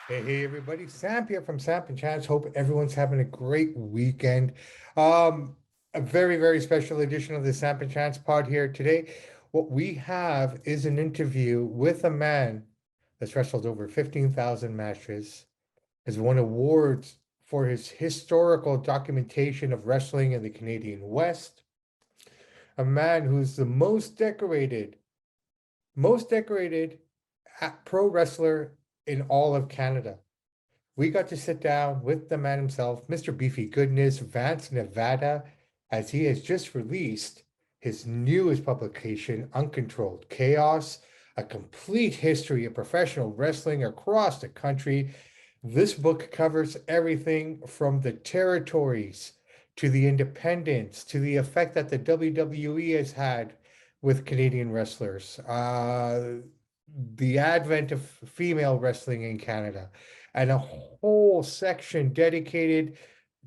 Hey, everybody. Samp here from Samp&Chance. Hope everyone's having a great weekend. Um, a very special edition of the Samp&Chance pod here today. What we have is an interview with a man that's wrestled over 15,000 matches, has won awards for his historical documentation of wrestling in the Canadian West, a man who's the most decorated pro wrestler in all of Canada. We got to sit down with the man himself, Mr. Beefy Goodness, Vance, Nevada, as he has just released his newest publication, Uncontrolled Chaos, a complete history of professional wrestling across the country. This book covers everything from the territories to the independence to the effect that the WWE has had with Canadian wrestlers, the advent of female wrestling in Canada, and a whole section dedicated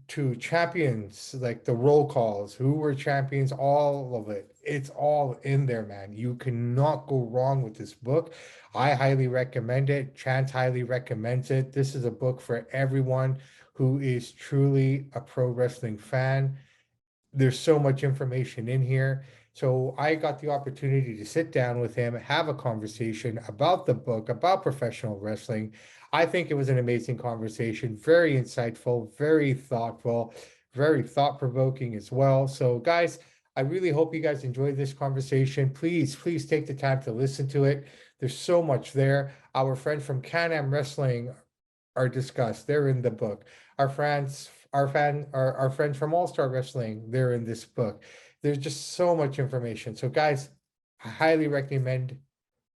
to champions, like the roll calls, who were champions, all of it. It's all in there, man. You cannot go wrong with this book. I highly recommend it. Chance highly recommends it. This is a book for everyone who is truly a pro wrestling fan. There's so much information in here. So I got the opportunity to sit down with him, have a conversation about the book, about professional wrestling. I think it was an amazing conversation, very insightful, very thoughtful, very thought-provoking as well. So guys, I really hope you guys enjoyed this conversation. Please take the time to listen to it. There's so much there. Our friends from Can-Am Wrestling are discussed. They're in the book. Our friends from All Star Wrestling, they're in this book. There's just so much information. So, guys, I highly recommend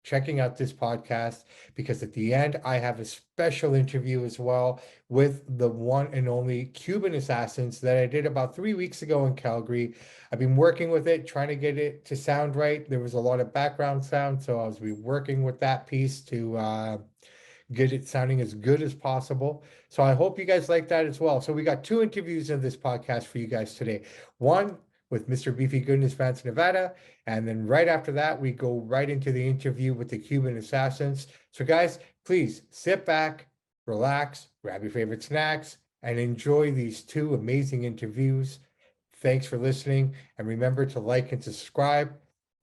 checking out this podcast because at the end, I have a special interview as well with the one and only Cuban Assassins that I did about 3 weeks ago in Calgary. I've been working with it, trying to get it to sound right. There was a lot of background sound, so I was working with that piece to get it sounding as good as possible. So I hope you guys like that as well. So we got two interviews in this podcast for you guys today. One with Mr. Beefy Goodness, Vance, Nevada. And then right after that, we go right into the interview with the Cuban Assassins. So guys, please sit back, relax, grab your favorite snacks, and enjoy these two amazing interviews. Thanks for listening. And remember to like and subscribe.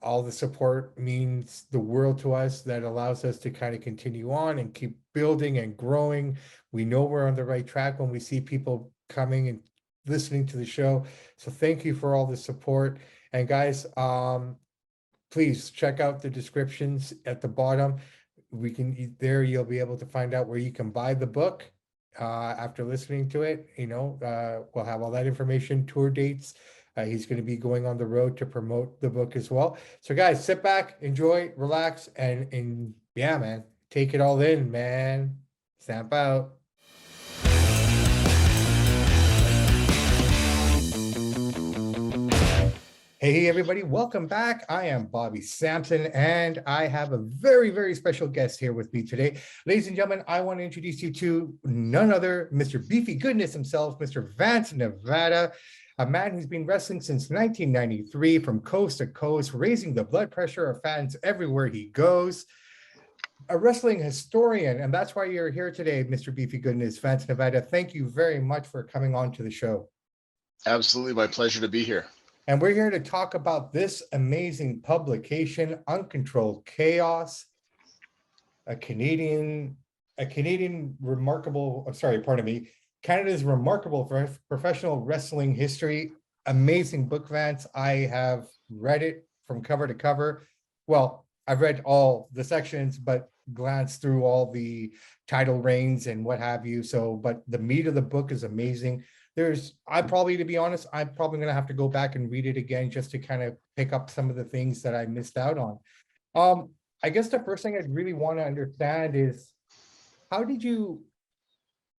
All the support means the world to us. That allows us to kind of continue on and keep building and growing. We know we're on the right track when we see people coming and listening to the show. So thank you for all the support. And guys, please check out the descriptions at the bottom. There you'll be able to find out where you can buy the book after listening to it. We'll have all that information, tour dates. He's going to be going on the road to promote the book as well. So guys, sit back, enjoy, relax, and yeah, man, take it all in, man. Stamp out. Hey, everybody, welcome back. I am Bobby Sampson, and I have a very special guest here with me today. Ladies and gentlemen, I want to introduce you to none other, Mr. Beefy Goodness himself, Mr. Vance Nevada, a man who's been wrestling since 1993 from coast to coast, raising the blood pressure of fans everywhere he goes. A wrestling historian, and that's why you're here today, Mr. Beefy Goodness, Vance Nevada. Thank you very much for coming on to the show. Absolutely, my pleasure to be here. And we're here to talk about this amazing publication, Uncontrolled Chaos, Canada's remarkable professional wrestling history. Amazing book, Vance. I have read it from cover to cover. Well, I've read all the sections, but glanced through all the title reigns and what have you. But the meat of the book is amazing. To be honest, I'm probably going to have to go back and read it again just to kind of pick up some of the things that I missed out on. I guess the first thing I'd really want to understand is, how did you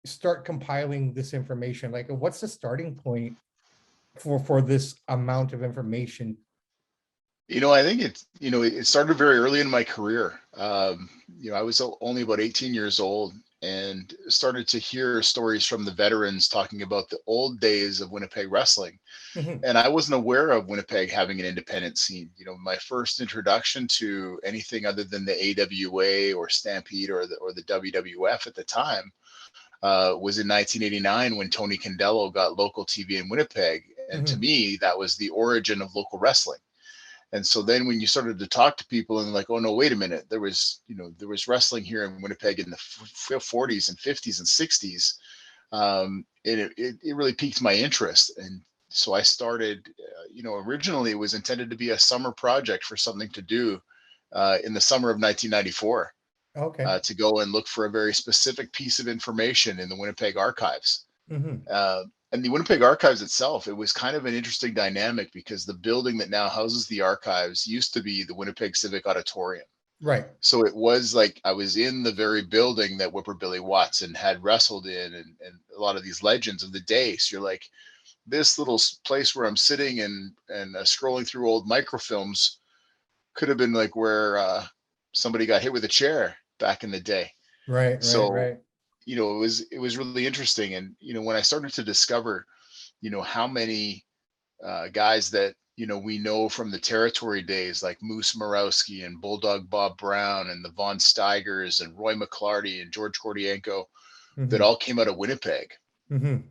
start compiling this information? Like, what's the starting point for this amount of information? I think it started very early in my career. I was only about 18 years old, and started to hear stories from the veterans talking about the old days of Winnipeg wrestling. Mhm. And I wasn't aware of Winnipeg having an independent scene. My first introduction to anything other than the AWA or Stampede or the WWF at the time was in 1989 when Tony Condello got local TV in Winnipeg. And to Mhm. me, that was the origin of local wrestling. And so then when you started to talk to people and like, oh no, wait a minute, there was wrestling here in Winnipeg in the 40s and 50s and 60s. It really piqued my interest. And so I started, originally it was intended to be a summer project for something to do in the summer of 1994, Okay. to go and look for a very specific piece of information in the Winnipeg archives. Mhm. Uh, and the Winnipeg Archives itself, it was kind of an interesting dynamic because the building that now houses the archives used to be the Winnipeg Civic Auditorium. Right. So it was like I was in the very building that Whipper Billy Watson had wrestled in, and a lot of these legends of the day. So you're like, this little place where I'm sitting and scrolling through old microfilms could have been like where somebody got hit with a chair back in the day. Right. Right. So Right. it was really interesting. And when I started to discover how many guys that we know from the territory days like Moose Morowski and Bulldog Bob Brown and the Von Steigers and Roy McClarty and George Gordienko that Mhm. all came out of Winnipeg. Mhm.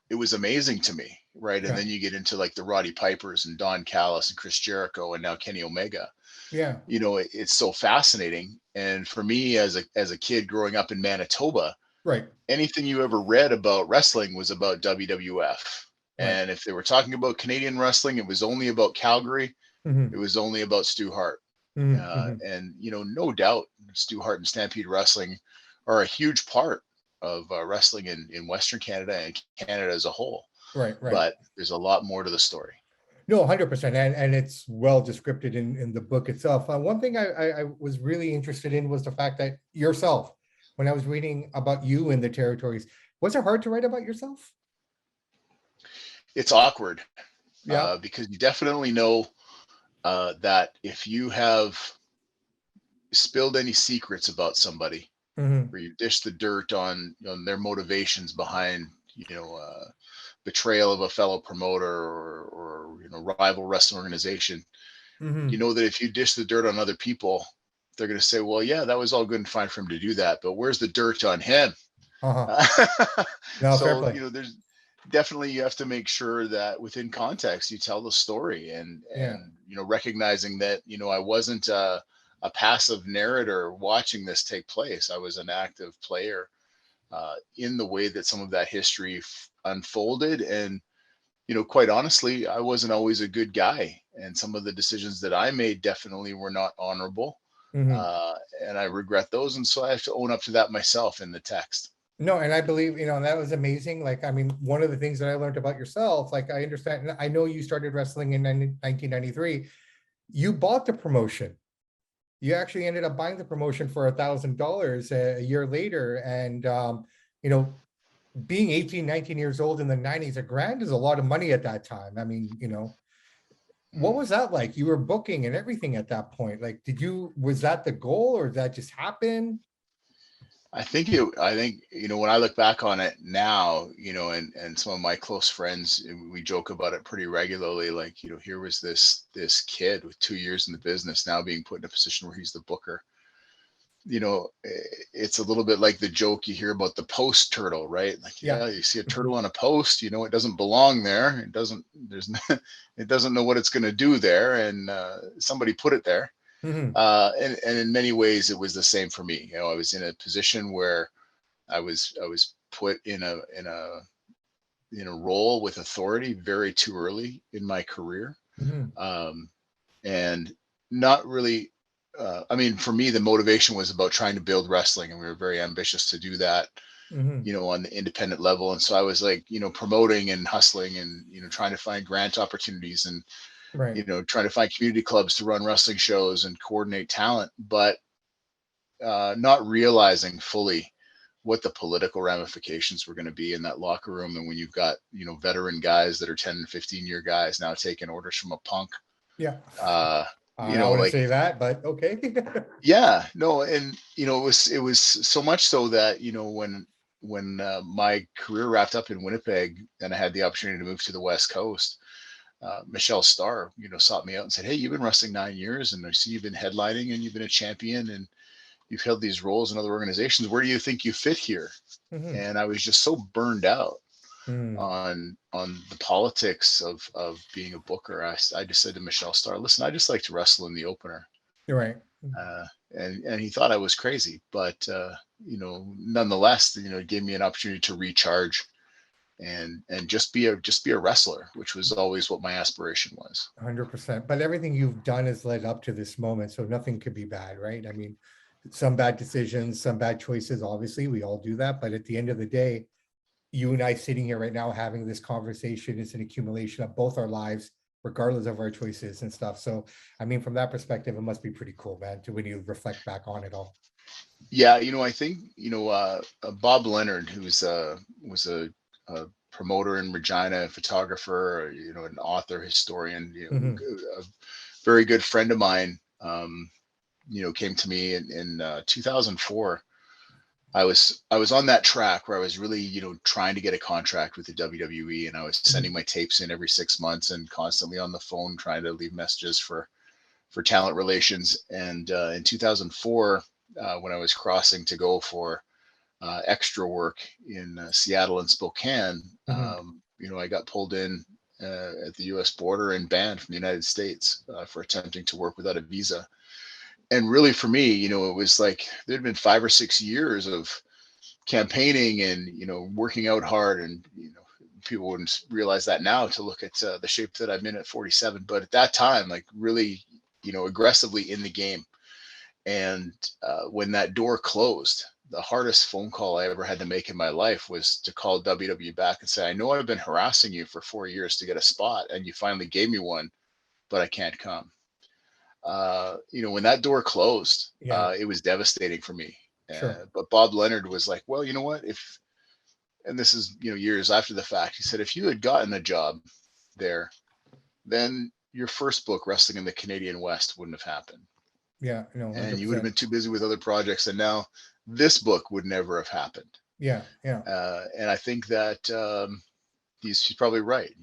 It was amazing to me, right? And Yeah. then you get into like the Roddy Pipers and Don Callis and Chris Jericho and now Kenny Omega. Yeah. It's so fascinating. And for me as a kid growing up in Manitoba, Right. anything you ever read about wrestling was about WWF. Right. And if they were talking about Canadian wrestling, it was only about Calgary. It Mhm. was only about Stu Hart. Mhm. Mhm. And, no doubt Stu Hart and Stampede Wrestling are a huge part of wrestling in Western Canada and Canada as a whole. Right. Right. But there's a lot more to the story. No, 100%, and it's well described in the book itself. One thing I was really interested in was the fact that yourself, when I was reading about you in the territories, was it hard to write about yourself? It's awkward Yeah. because you definitely know that if you have spilled any secrets about somebody, Hmm. where you dish the dirt on their motivations behind betrayal of a fellow promoter or rival wrestling organization. You Hmm. know that if you dish the dirt on other people, they're going to say, well, yeah, that was all good and fine for him to do that, but where's the dirt on him? Uh-huh. No, fair So play. there's definitely, you have to make sure that within context you tell the story, Yeah. and recognizing that I wasn't a passive narrator watching this take place. I was an active player in the way that some of that history unfolded. And quite honestly, I wasn't always a good guy, and some of the decisions that I made definitely were not honorable. Hmm. uh, and I regret those, and so I have to own up to that myself in the text. No, and I believe, that was amazing. Like, I mean, one of the things that I learned about yourself, like I understand, and I know you started wrestling in 1993. You bought the promotion. You actually ended up buying the promotion for $1,000 a year later. And, you know, being 18, 19 years old in the 90s, a grand is a lot of money at that time. I mean, what was that like? You were booking and everything at that point. Like, was that the goal or did that just happen? I think when I look back on it now, and some of my close friends, we joke about it pretty regularly. Like, here was this kid with 2 years in the business now being put in a position where he's the booker. It's a little bit like the joke you hear about the post turtle, right? Like, Yeah. yeah, you see a turtle on a post, it doesn't belong there. It doesn't know what it's going to do there. And somebody put it there. Hmm. And in many ways, it was the same for me. I was in a position where I was put in a role with authority very too early in my career, Hmm. um, and not really. I mean, for me, the motivation was about trying to build wrestling, and we were very ambitious to do that, Hmm. on the independent level. And so I was like, promoting and hustling and trying to find grant opportunities and Right. trying to find community clubs to run wrestling shows and coordinate talent, but not realizing fully what the political ramifications were going to be in that locker room. And when you've got veteran guys that are 10 and 15-year guys now taking orders from a punk, Yeah. I wouldn't say that, but okay. yeah, no, and it was so much so that when my career wrapped up in Winnipeg and I had the opportunity to move to the West Coast, Michelle Starr, sought me out and said, "Hey, you've been wrestling 9 years, and I see you've been headlining, and you've been a champion, and you've held these roles in other organizations. Where do you think you fit here?" Mhm. And I was just so burned out Mm. on the politics of being a booker. I just said to Michelle Starr, "Listen, I just like to wrestle in the opener." You're right. And he thought I was crazy, but nonetheless, it gave me an opportunity to recharge and just be a wrestler, which was always what my aspiration was. 100%. But everything you've done has led up to this moment, so nothing could be bad, right? I mean, some bad decisions, some bad choices, obviously, we all do that. But at the end of the day, you and I sitting here right now having this conversation is an accumulation of both our lives, regardless of our choices and stuff. So, I mean, from that perspective, it must be pretty cool, man, to when you reflect back on it all. Yeah, I think Bob Leonard, who was a promoter in Regina, a photographer, an author, historian, Mhm. a very good friend of mine, came to me in 2004. I was on that track where I was really, trying to get a contract with the WWE, and I was sending Mhm. my tapes in every 6 months and constantly on the phone trying to leave messages for talent relations. And in 2004, when I was crossing to go for extra work in Seattle and Spokane, Mhm. I got pulled in at the U.S. border and banned from the United States for attempting to work without a visa. And really, for me, it was like there'd been 5 or 6 years of campaigning and working out hard, and people wouldn't realize that now to look at the shape that I'm in at 47. But at that time, like really, aggressively in the game. And when that door closed, the hardest phone call I ever had to make in my life was to call WWE back and say, "I know I've been harassing you for 4 years to get a spot, and you finally gave me one, but I can't come." When that door closed, Yeah, it was devastating for me. sure. But Bob Leonard was like, "Well, you know what? If," and this is years after the fact, he said, "If you had gotten a job there, then your first book, Wrestling in the Canadian West, wouldn't have happened, Yeah, no, and you would have 100%. been too busy with other projects, and now this book would never have happened." Yeah, yeah. And I think that he's probably right.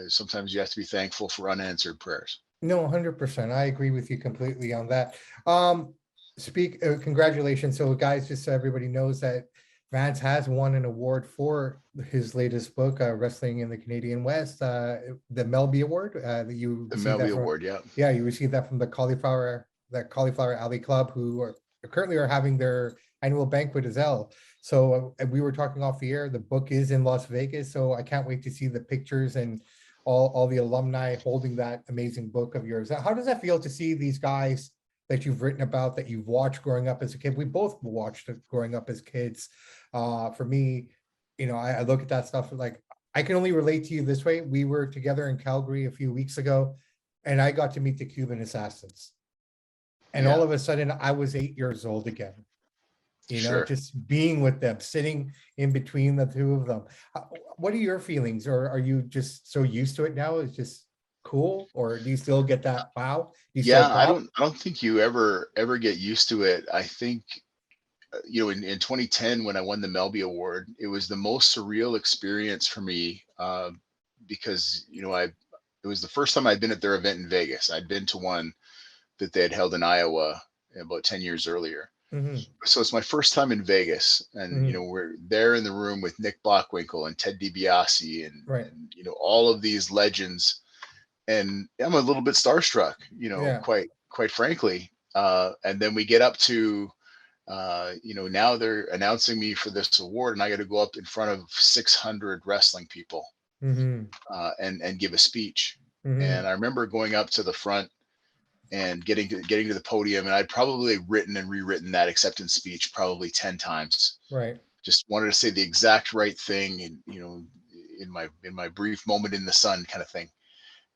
Sometimes you have to be thankful for unanswered prayers. No, 100%. I agree with you completely on that. Um, congratulations. So, guys, just so everybody knows that Vance has won an award for his latest book, Wrestling in the Canadian West, the Melby Award. That you The received that Melby from, Award, yeah. yeah, you received that from the Cauliflower Alley Club, who are currently are having their annual banquet as well. So, we were talking off the air. The book is in Las Vegas, so I can't wait to see the pictures and all the alumni holding that amazing book of yours. How does that feel to see these guys that you've written about, that you've watched growing up as a kid? We both watched it growing up as kids. For me, I look at that stuff like I can only relate to you this way. We were together in Calgary a few weeks ago, and I got to meet the Cuban Assassins. And all Yeah, of a sudden, I was 8 years old again, sure. just being with them, sitting in between the two of them. What are your feelings? Or are you just so used to it now? It's just cool? Or do you still get that wow? Do you still Yeah, I pop? don't I don't think you ever get used to it. I think in 2010 when I won the Melby Award, it was the most surreal experience for me because I it was the first time I'd been at their event in Vegas. I'd been to one that they had held in Iowa about 10 years earlier. Hmm. So it's my first time in Vegas, and Hmm. we're there in the room with Nick Bockwinkel and Ted DiBiase Right. and all of these legends, and I'm a little bit starstruck, Yeah. quite frankly. And then we get up to now they're announcing me for this award, and I got to go up in front of 600 wrestling people Hmm. and give a speech. Hmm. And I remember going up to the front and getting to the podium, and I'd probably written and rewritten that acceptance speech probably 10 times. Right. Just wanted to say the exact right thing, and in my brief moment in the sun, kind of thing.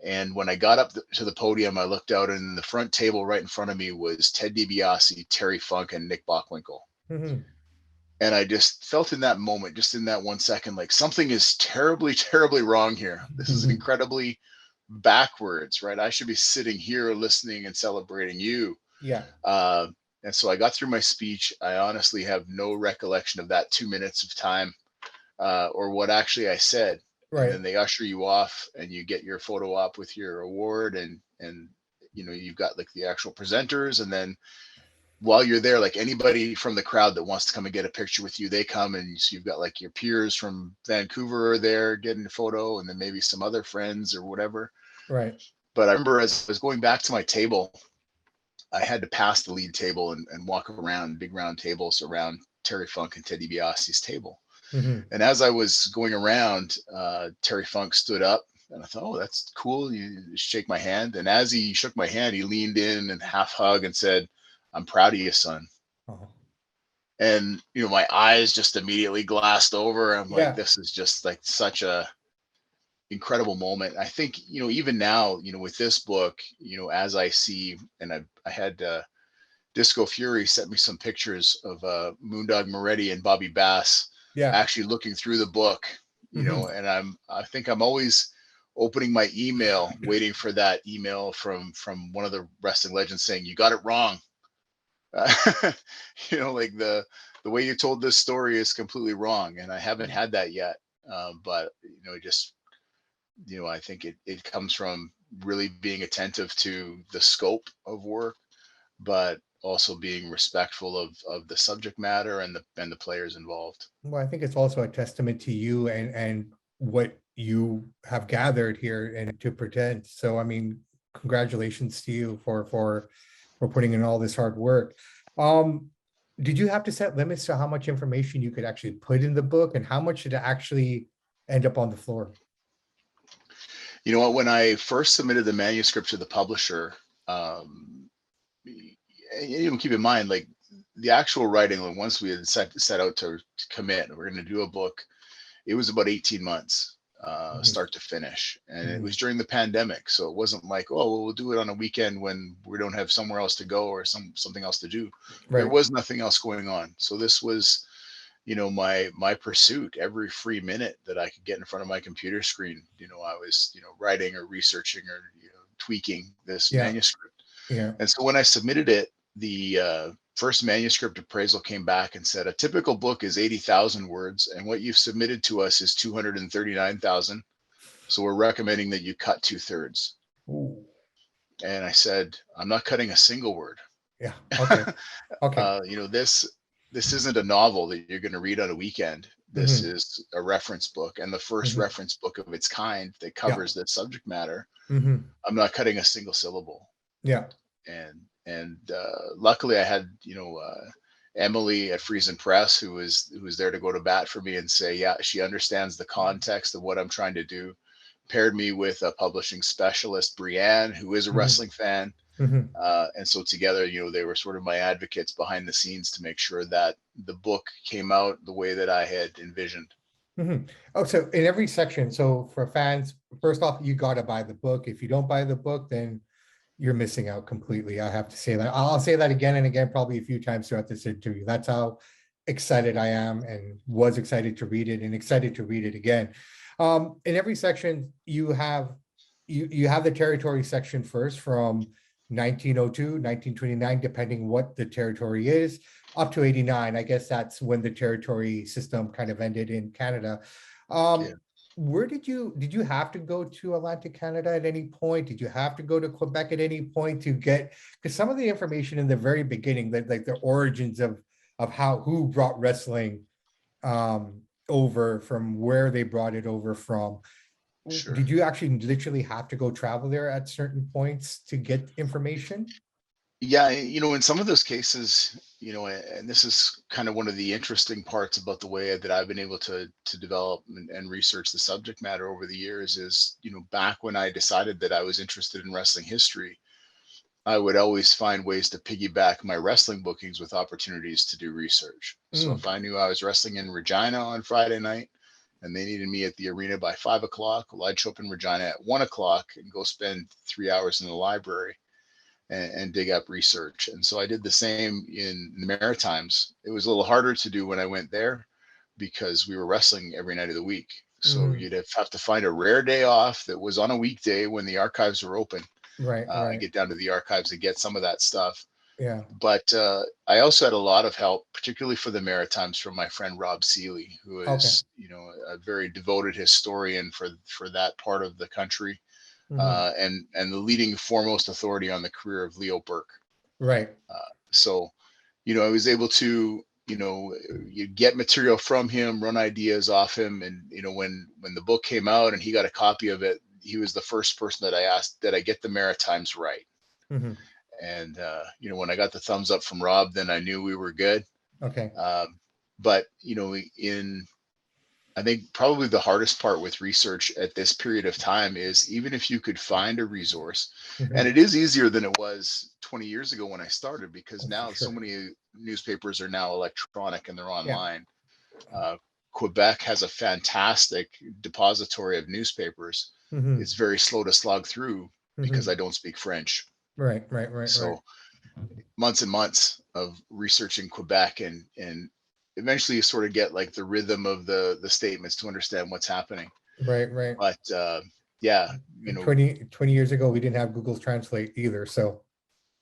And when I got up to the podium, I looked out, and the front table right in front of me was Ted DiBiase, Terry Funk, and Nick Bockwinkel. Hmm. And I just felt in that moment, just in that 1 second, like something is terribly, terribly wrong here. This is an incredibly backwards, right? I should be sitting here listening and celebrating you. Yeah. Uh, and so I got through my speech. I honestly have no recollection of that 2 minutes of time, or what actually I said. And Right. then they usher you off, and you get your photo op with your award, and you've got like the actual presenters, and then while you're there, like anybody from the crowd that wants to come and get a picture with you, they come, and so you've got like your peers from Vancouver are there getting a photo, and then maybe some other friends or whatever. Right. But I remember as I was going back to my table, I had to pass the lead table and walk around big round tables around Terry Funk and Teddy DiBiase's table. Mm-hmm. And as I was going around, Terry Funk stood up, and I thought, oh, that's cool. You shake my hand. And as he shook my hand, he leaned in and half hug and said, "I'm proud of you, son." Oh. And my eyes just immediately glassed over. I'm like, Yeah. this is just like such a incredible moment. I think even now, with this book, as I see, and I had Disco Fury sent me some pictures of Moondog Moretti and Bobby Bass Yeah. actually looking through the book, Mm-hmm. and I think I'm always opening my email, waiting for that email from one of the wrestling legends saying, "You got it wrong." Uh, like the way you told this story is completely wrong, and I haven't had that yet. But just I think it comes from really being attentive to the scope of work, but also being respectful of the subject matter and the players involved. Well, I think it's also a testament to you and what you have gathered here and to pretend. So, I mean, congratulations to you for putting in all this hard work. Um, did you have to set limits to how much information you could actually put in the book, and how much did it actually end up on the floor? You know what? When I first submitted the manuscript to the publisher, keep in mind, like the actual writing, like once we had set out to commit, we're going to do a book, it was about 18 months, Mhm. start to finish. And it was Mhm. during the pandemic. So it wasn't like, oh, well, we'll do it on a weekend when we don't have somewhere else to go or something else to do. There Right. was nothing else going on. So this was, my pursuit. Every free minute that I could get in front of my computer screen, I was, writing or researching or, tweaking this Yeah. manuscript. Yeah. And so when I submitted it, the first manuscript appraisal came back and said a typical book is 80,000 words, and what you've submitted to us is 239,000. So we're recommending that you cut 2/3. Ooh. And I said, I'm not cutting a single word. Yeah. Okay. Okay. This isn't a novel that you're going to read on a weekend. This Hmm. is a reference book, and the first Hmm. reference book of its kind that Yeah. covers that subject matter. Hmm. I'm not cutting a single syllable. Yeah. And luckily I had Emily at Friesen Press who was there to go to bat for me and say, yeah, she understands the context of what I'm trying to do. Paired me with a publishing specialist, Brienne, who is a Hmm. wrestling fan, Hmm. and so together, they were sort of my advocates behind the scenes to make sure that the book came out the way that I had envisioned. Hmm. Oh, so in every section, so for fans, first off, you got to buy the book. If you don't buy the book, then you're missing out completely. I have to say that. I'll say that again and again, probably a few times throughout this interview. That's how excited I am, and was excited to read it and excited to read it again. In every section, you have the territory section first from 1902, 1929, depending what the territory is, up to 89. I guess that's when the territory system kind of ended in Canada. Yeah. Um, where did you have to go to Atlantic Canada at any point? Did you have to go to Quebec at any point to get, because some of the information in the very beginning, like the origins of who brought wrestling over, from where they brought it over from, Sure. did you actually literally have to go travel there at certain points to get information? Yeah, in some of those cases, and this is kind of one of the interesting parts about the way that I've been able to develop and research the subject matter over the years is, back when I decided that I was interested in wrestling history, I would always find ways to piggyback my wrestling bookings with opportunities to do research. So Mm, if I knew I was wrestling in Regina on Friday night and they needed me at the arena by 5 o'clock, well, I'd show up in Regina at 1 o'clock and go spend 3 hours in the library and dig up research. And so I did the same in the Maritimes. It was a little harder to do when I went there because we were wrestling every night of the week. So Mhm. you'd have to find a rare day off that was on a weekday when the archives were open. Right, right. Get down to the archives and get some of that stuff. Yeah. But I also had a lot of help, particularly for the Maritimes, from my friend Rob Seeley, who Okay. is, a very devoted historian for that part of the country, Mhm. and the leading foremost authority on the career of Leo Burke. Right. So, I was able to, you get material from him, run ideas off him, and when the book came out and he got a copy of it, he was the first person that I asked, that I get the Maritimes right. Mhm. And when I got the thumbs up from Rob, then I knew we were good. Okay. But in I think probably the hardest part with research at this period of time is, even if you could find a resource, and Mhm. it is easier than it was 20 years ago when I started, because Oh, for now so sure. many newspapers are now electronic and they're Yeah. online. Uh, Quebec has a fantastic depository of newspapers. Mhm. It's very slow to slog through because Mhm. I don't speak French. Right, right, right, right. So months and months of researching Quebec, and eventually you sort of get like the rhythm of the statements to understand what's happening. Right, right. But yeah, And 20 years ago, we didn't have Google Translate either. So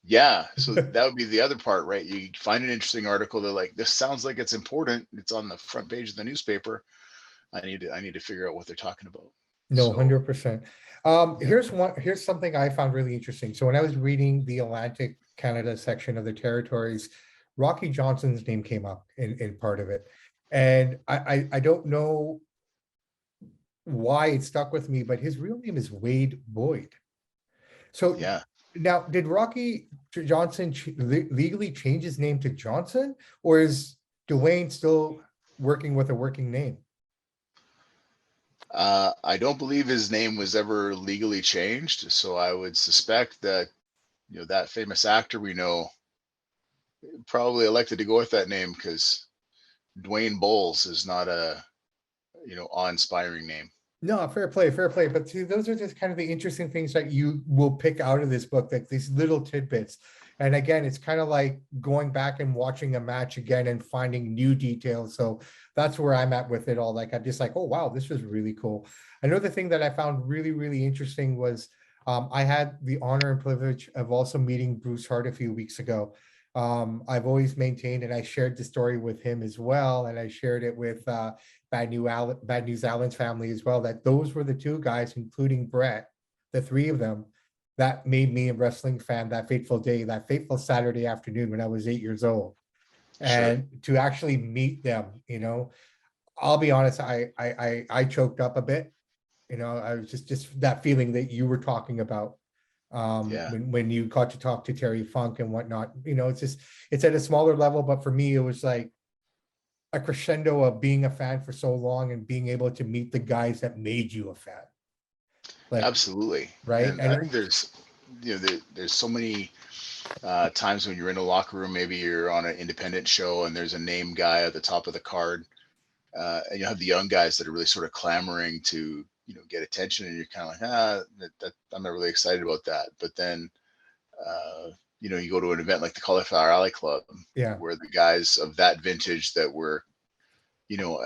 yeah. So that would be the other part, right? You find an interesting article. They're like, this sounds like it's important. It's on the front page of the newspaper. I need to figure out what they're talking about. no, So 100%. yeah, Here's something I found really interesting. So when I was reading the Atlantic Canada section of the territories, Rocky Johnson's name came up in part of it. And I don't know why it stuck with me, but his real name is Wade Boyd. So yeah. now, did Rocky Johnson legally change his name to Johnson, or is Dwayne still working with a working name? I don't believe his name was ever legally changed. So I would suspect that, that famous actor we know probably elected to go with that name, because Dwayne Bowles is not a awe-inspiring name. No, fair play, fair play. But see, those are just kind of the interesting things that you will pick out of this book, like these little tidbits. And again, it's kind of like going back and watching a match again and finding new details. So that's where I'm at with it all. Like I'm just like, oh wow, this was really cool. Another thing that I found really, really interesting was I had the honor and privilege of also meeting Bruce Hart a few weeks ago. I've always maintained, and I shared the story with him as well, and I shared it with Bad News Allen's family as well, that those were the two guys, including Brett, the three of them, that made me a wrestling fan that fateful day, that fateful Saturday afternoon when I was 8 years old. Sure. And to actually meet them, I'll be honest, I choked up a bit. I was just that feeling that you were talking about Yeah. when you got to talk to Terry Funk and whatnot. It's at a smaller level, but for me, it was like a crescendo of being a fan for so long and being able to meet the guys that made you a fan. Like, Absolutely. right? And I And think there's so many times when you're in a locker room, maybe you're on an independent show and there's a name guy at the top of the card, and you have the young guys that are really sort of clamoring to get attention, and you're kind of like, I'm not really excited about that. But then uh, you go to an event like the Cauliflower Alley Club, yeah, where the guys of that vintage that were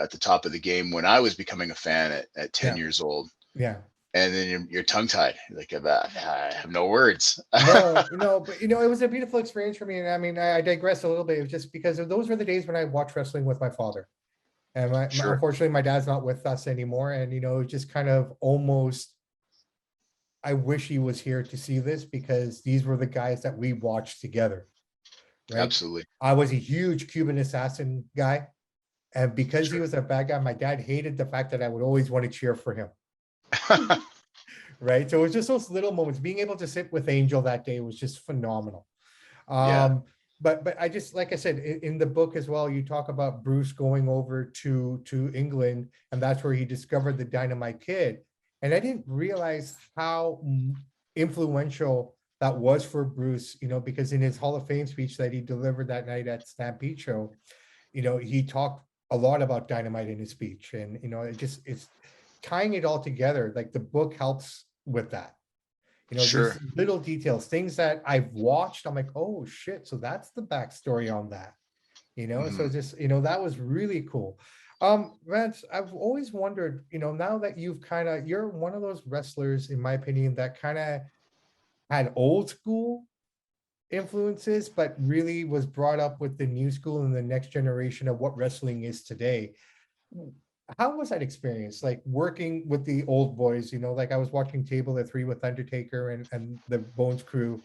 at the top of the game when I was becoming a fan at 10 yeah, years old, yeah. and then you're tongue tied. Like, I have no words. No, no, but it was a beautiful experience for me. And I mean, I digress a little bit. It was just because those were the days when I watched wrestling with my father. And Sure. unfortunately, my dad's not with us anymore. And it just kind of almost, I wish he was here to see this because these were the guys that we watched together, right? Absolutely. I was a huge Cuban Assassin guy. And because he Sure. was a bad guy, my dad hated the fact that I would always want to cheer for him. Right. So it was just those little moments. Being able to sit with Angel that day was just phenomenal. Yeah. But I just, like I said, in the book as well, you talk about Bruce going over to England, and that's where he discovered the Dynamite Kid. And I didn't realize how influential that was for Bruce, because in his Hall of Fame speech that he delivered that night at Stampede Show, he talked a lot about Dynamite in his speech. And it's tying it all together. Like the book helps with that. Sure. These little details, things that I've watched, I'm like, oh shit, so that's the backstory on that. So Hmm. just, that was really cool. Vance, I've always wondered, now that you're one of those wrestlers, in my opinion, that kind of had old school influences, but really was brought up with the new school and the next generation of what wrestling is today. How was that experience? Like working with the old boys, like I was watching Table at 3 with Undertaker and the Bones crew,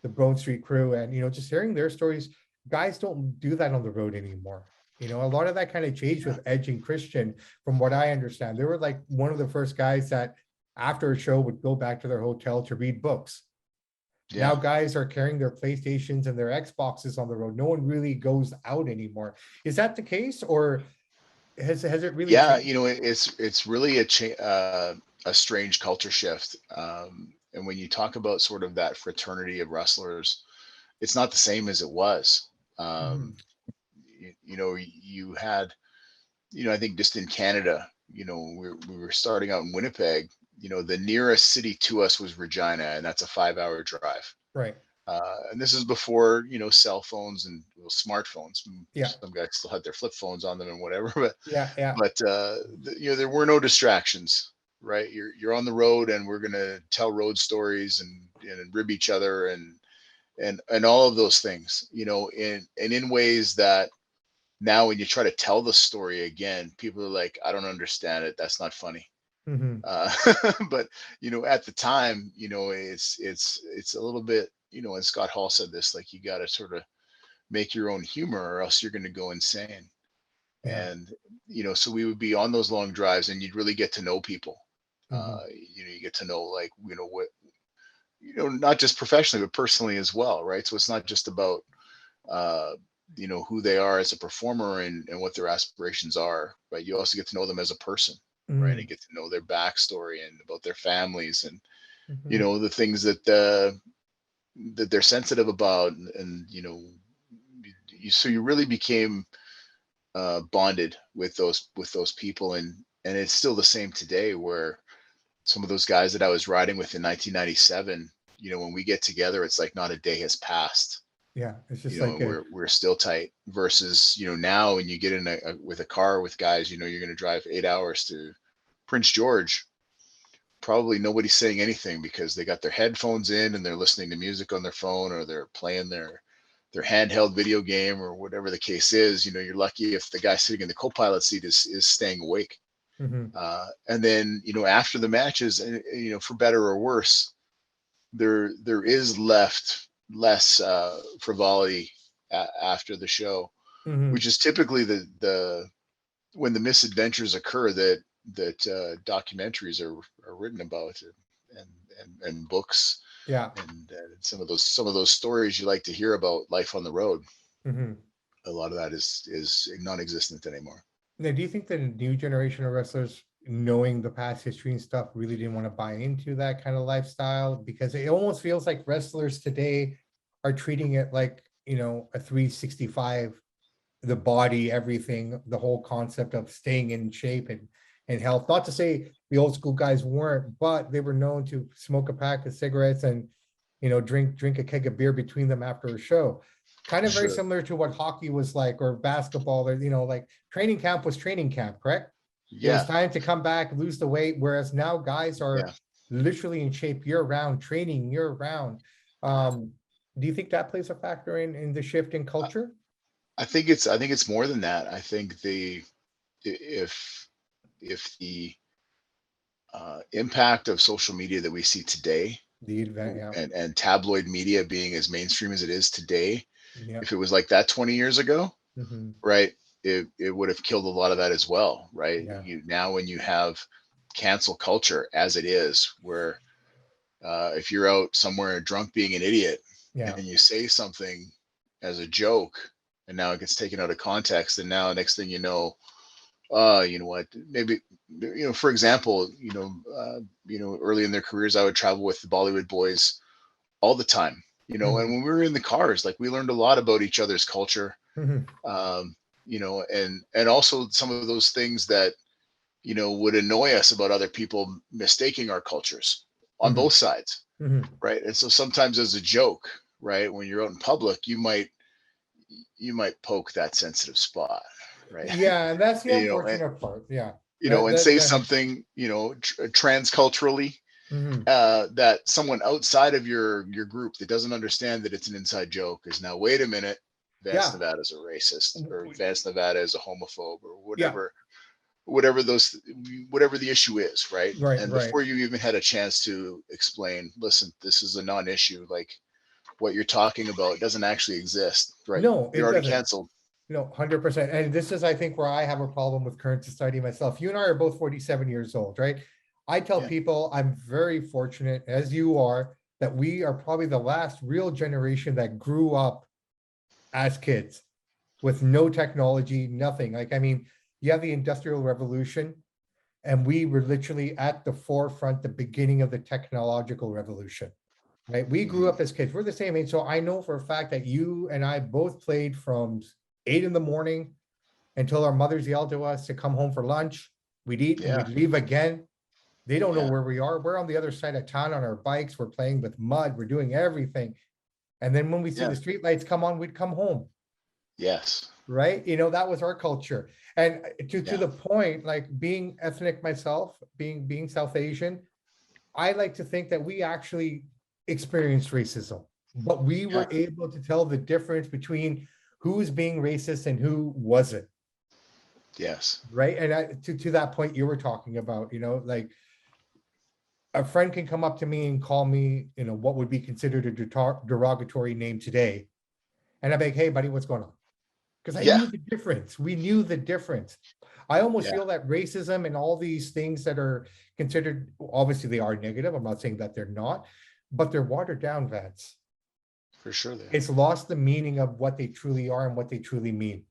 the Bone Street crew, and just hearing their stories. Guys don't do that on the road anymore. A lot of that kind of changed Yeah. with Edge and Christian, from what I understand. They were like one of the first guys that after a show would go back to their hotel to read books. Now Yeah. guys are carrying their PlayStations and their Xboxes on the road. No one really goes out anymore. Is that the case, or has it really Yeah, changed? it's really a strange culture shift. And when you talk about sort of that fraternity of wrestlers, it's not the same as it was. Mhm. Um, you had, I think just in Canada, we were starting out in Winnipeg. The nearest city to us was Regina, and that's a 5-hour drive. Right. And this is before cell phones and smartphones. Yeah. Some guys still had their flip phones on them and whatever, but Yeah. Yeah. there were no distractions, right? You're on the road, and we're gonna tell road stories and rib each other and all of those things, in ways that now when you try to tell the story again, people are like, I don't understand it. That's not funny. Hmm. Uh, but at the time, it's a little bit, and Scott Hall said this, like, you got to sort of make your own humor or else you're going to go insane. Yeah. And so we would be on those long drives, and you'd really get to know people. Hmm. You get to know, like, what, not just professionally but personally as well, right? So it's not just about uh who they are as a performer and what their aspirations are, but you also get to know them as a person, right? Hmm. And get to know their backstory and about their families, and Hmm. the things that they're sensitive about, and so you really became bonded with those people. And it's still the same today, where some of those guys that I was riding with in 1997, when we get together, it's like not a day has passed, Yeah. It's just like and we're still tight. Versus now, when you get in with a car with guys, you're going to drive 8 hours to Prince George. Probably nobody's saying anything because they got their headphones in and they're listening to music on their phone, or they're playing their handheld video game, or whatever the case is. You're lucky if the guy sitting in the co-pilot seat is staying awake. Mhm. And then after the matches, and for better or worse, there is less frivolity after the show, which Mhm. is typically the when the misadventures occur that documentaries are written about, and books, Yeah. and some of those stories you like to hear about life on the road. Mhm. A lot of that is non-existent anymore. Now, do you think the new generation of wrestlers, knowing the past history and stuff, really didn't want to buy into that kind of lifestyle? Because it almost feels like wrestlers today are treating it like, a 365, the body, everything, the whole concept of staying in shape and health. Not to say the old school guys weren't, but they were known to smoke a pack of cigarettes and drink a keg of beer between them after a show. Kind of very Sure. similar to what hockey was like, or basketball. Or like training camp was training camp, correct? It was Yeah. time to come back, lose the weight. Whereas now guys Yeah. are literally in shape year round, training year round. Um, do you think that plays a factor in the shift in culture? I think it's more than that. I think if the impact of social media that we see today, The event, yeah. and tabloid media being as mainstream as it is today, Yeah. if it was like that 20 years ago, Hmm. right, it would have killed a lot of that as well, right? Yeah. Now when you have cancel culture as it is, where if you're out somewhere drunk being an idiot Yeah. and you say something as a joke, and now it gets taken out of context, and now next thing you know, you know what, maybe, for example, early in their careers, I would travel with the Bollywood boys all the time, and Hmm. when we were in the cars, like, we learned a lot about each other's culture. Hmm. um, and also some of those things that would annoy us about other people mistaking our cultures on Hmm. both sides, Hmm. right? And so sometimes, as a joke, right, when you're out in public, you might poke that sensitive spot. right? Yeah, and that's the You know, and unfortunate part. Yeah. and say That something, transculturally, mhm. that someone outside of your group that doesn't understand that it's an inside joke is now, wait a minute, Vance Yeah. Nevada's a racist, or w- Vance Nevada is a homophobe, or Yeah. whatever the issue is, right? Right, And right. before you even had a chance to explain, listen, this is a non-issue, like what you're talking about doesn't actually exist, right? No, You're it already doesn't. canceled. No, 100%. And this is, I think, where I have a problem with current society myself. You and I are both 47 years old, right? I tell Yeah. people I'm very fortunate, as you are, that we are probably the last real generation that grew up as kids with no technology, nothing. Like, I mean, you have the Industrial Revolution, and we were literally at the forefront, the beginning of the technological revolution, right? We grew Mhm. up as kids. We're the same age. So I know for a fact that you and I both played from 8 in the morning until our mothers yelled to us to come home for lunch. We'd eat and Yeah. we'd leave again. They don't know Yeah. where we are. We're on the other side of town on our bikes. We're playing with mud. We're doing everything. And then when we see Yeah. the street lights come on, we'd come home, Yes. right? That was our culture. And to Yeah. the point, like being ethnic myself, being South Asian, I like to think that we actually experienced racism, but we Yeah. were able to tell the difference between who's being racist and who wasn't. Yes. Right. And to that point you were talking about, like a friend can come up to me and call me, what would be considered a derogatory name today. And I'm like, hey, buddy, what's going on? Because I Yeah. knew the difference. We knew the difference. I almost Yeah. feel that racism and all these things that are considered, obviously they are negative. I'm not saying that they're not, but they're watered down, Vance. For sure they are. It's lost the meaning of what they truly are and what they truly mean.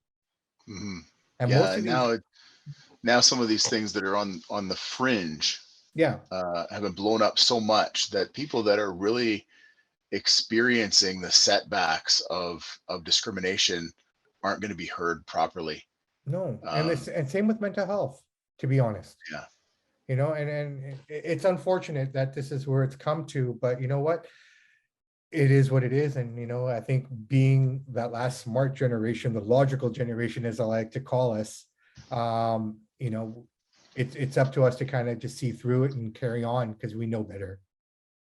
Hmm. And Yeah. most of And these, now some of these things that are on the fringe yeah, have been blown up so much that people that are really experiencing the setbacks of discrimination aren't going to be heard properly. no. And Um, this, and same with mental health, to be honest. yeah. And it's unfortunate that this is where it's come to, but you know what? It is what it is. And I think being that last smart generation, the logical generation, as I like to call us, um, you know, it's up to us to kind of just see through it and carry on because we know better.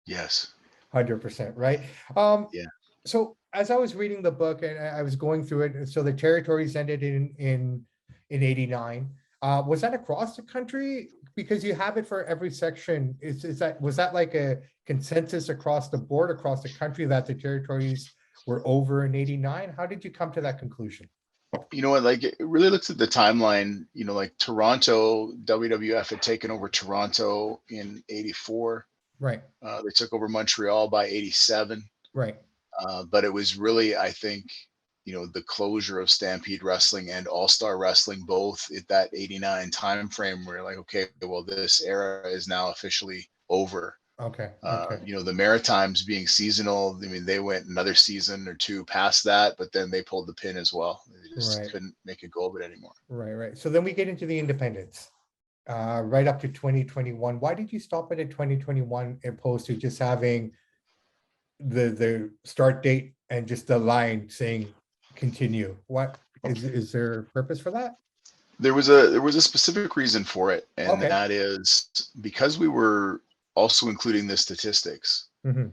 Yes. 100%, right? Um, Yeah. so as I was reading the book and I was going through it, so the territories ended in 89. Was that across the country? Because you have it for every section. Is that, was that like a consensus across the board, across the country, that the territories were over in 89? How did you come to that conclusion? You know what? Like it really looks at the timeline. Like Toronto, WWF had taken over Toronto in '84. Right, They took over Montreal by '87. right. But it was really, I think, the closure of Stampede Wrestling and All Star Wrestling, both at that '89 time frame, where you're like, okay, well, this era is now officially over. Okay, okay. The Maritimes being seasonal, I mean, they went another season or two past that, but then they pulled the pin as well. They just Right, couldn't make a go of it anymore. right, right. So then we get into the independents, right up to 2021. Why did you stop it at 2021 opposed to just having the start date and just the line saying continue? What is there a purpose for that? There was a specific reason for it, and Okay. that is because we were also including the statistics, Hmm.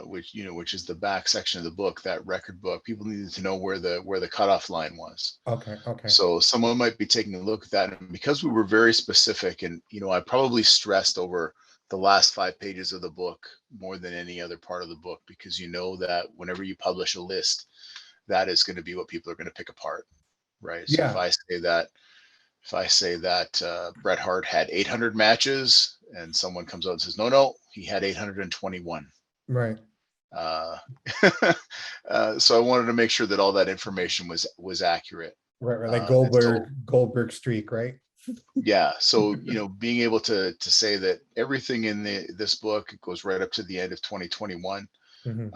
which is the back section of the book, that record book. People needed to know where the cutoff line was. Okay, okay. So someone might be taking a look at that, and because we were very specific, and I probably stressed over the last 5 pages of the book more than any other part of the book, because that whenever you publish a list, that is going to be what people are going to pick apart, right? So if Yeah, I say that Bret Hart had 800 matches, and someone comes out and says, no, he had 821. right, Uh, so I wanted to make sure that all that information was accurate. right, right. Like And so, Goldberg streak, right? yeah, so being able to say that everything in this book goes right up to the end of 2021. Hmm.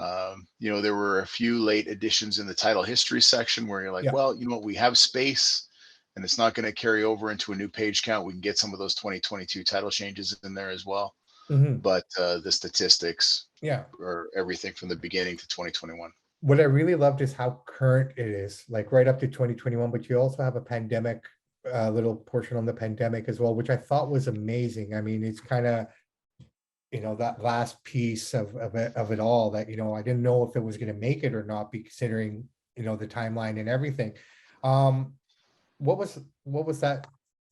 There were a few late additions in the title history section where you're like, Yeah. well, we have space, and it's not going to carry over into a new page count. We can get some of those 2022 title changes in there as well. Hmm. But the statistics Yeah. are everything from the beginning to 2021. what I really loved is how current it is, like right up to 2021, but you also have a pandemic, little portion on the pandemic as well, which I thought was amazing. I mean, it's kind of, that last piece of it all that, I didn't know if it was going to make it or not, be considering, the timeline and everything. Um, what was that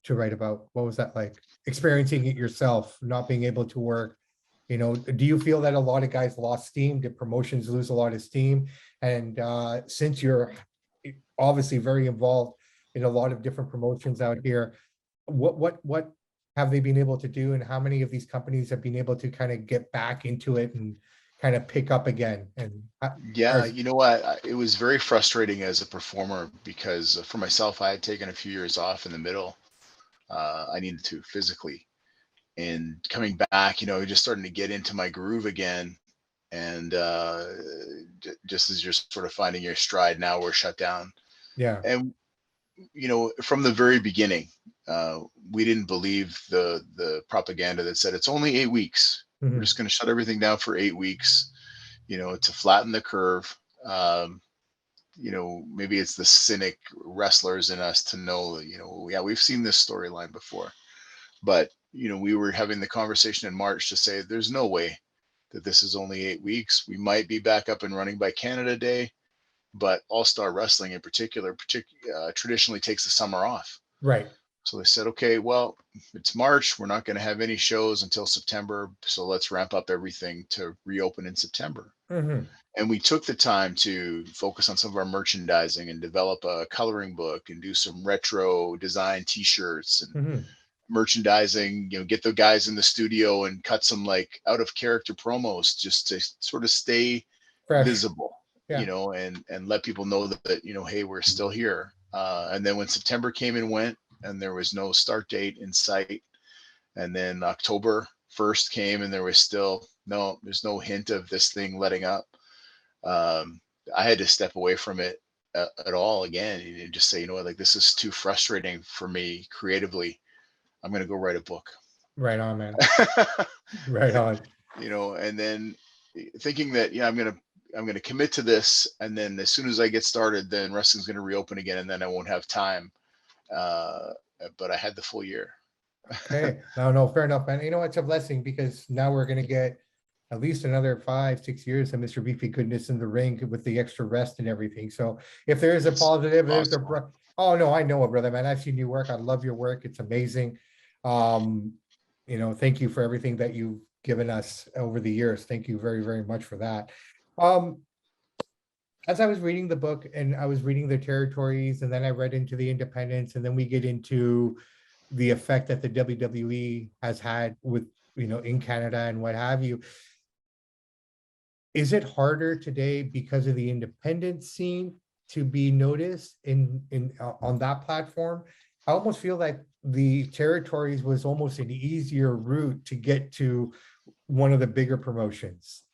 to write about? What was that like, experiencing it yourself, not being able to work? Do you feel that a lot of guys lost steam? Did promotions lose a lot of steam? And since you're obviously very involved in a lot of different promotions out here, what have they been able to do, and how many of these companies have been able to kind of get back into it and kind of pick up again? And Yeah, or- you know what? It was very frustrating as a performer because for myself, I had taken a few years off in the middle. I needed to physically, and coming back, just starting to get into my groove again. And just as you're sort of finding your stride, now we're shut down. yeah. And from the very beginning, uh, we didn't believe the propaganda that said it's only 8 weeks. We're Mhm. just going to shut everything down for 8 weeks, to flatten the curve. Um, maybe it's the cynic wrestlers in us to know, yeah, we've seen this storyline before. But, we were having the conversation in March to say there's no way that this is only 8 weeks. We might be back up and running by Canada Day, but All Star Wrestling in particular, traditionally takes the summer off. Right. So they said, okay, well, it's March. We're not going to have any shows until September. So let's ramp up everything to reopen in September. Hmm. And we took the time to focus on some of our merchandising and develop a coloring book and do some retro design t-shirts and Hmm. merchandising, get the guys in the studio and cut some like out of character promos just to sort of stay Fresh. visible, Yeah. and let people know that, hey, we're still here. And then when September came and went and there was no start date in sight, and then October 1st came and there was still there's no hint of this thing letting up. um, I had to step away from it at all again and just say, what, like this is too frustrating for me creatively. I'm going to go write a book. Right on, man. Right on. And then thinking that, yeah, I'm going to commit to this, and then as soon as I get started, then wrestling's going to reopen again, and then I won't have time. Uh, but I had the full year. Okay. No, no, fair enough, man. It's a blessing because now we're gonna get at least another 5, 6 years of Mr. Beefy goodness in the ring with the extra rest and everything. So if there is a It's positive, there's a possible. oh no, I know it, brother, man. I've seen you work. I love your work. It's amazing. Um, thank you for everything that you've given us over the years. Thank you very, very much for that. Um, as I was reading the book and I was reading the territories, and then I read into the independents, and then we get into the effect that the WWE has had with, in Canada and what have you. Is it harder today because of the independent scene to be noticed in on that platform? I almost feel like the territories was almost an easier route to get to one of the bigger promotions.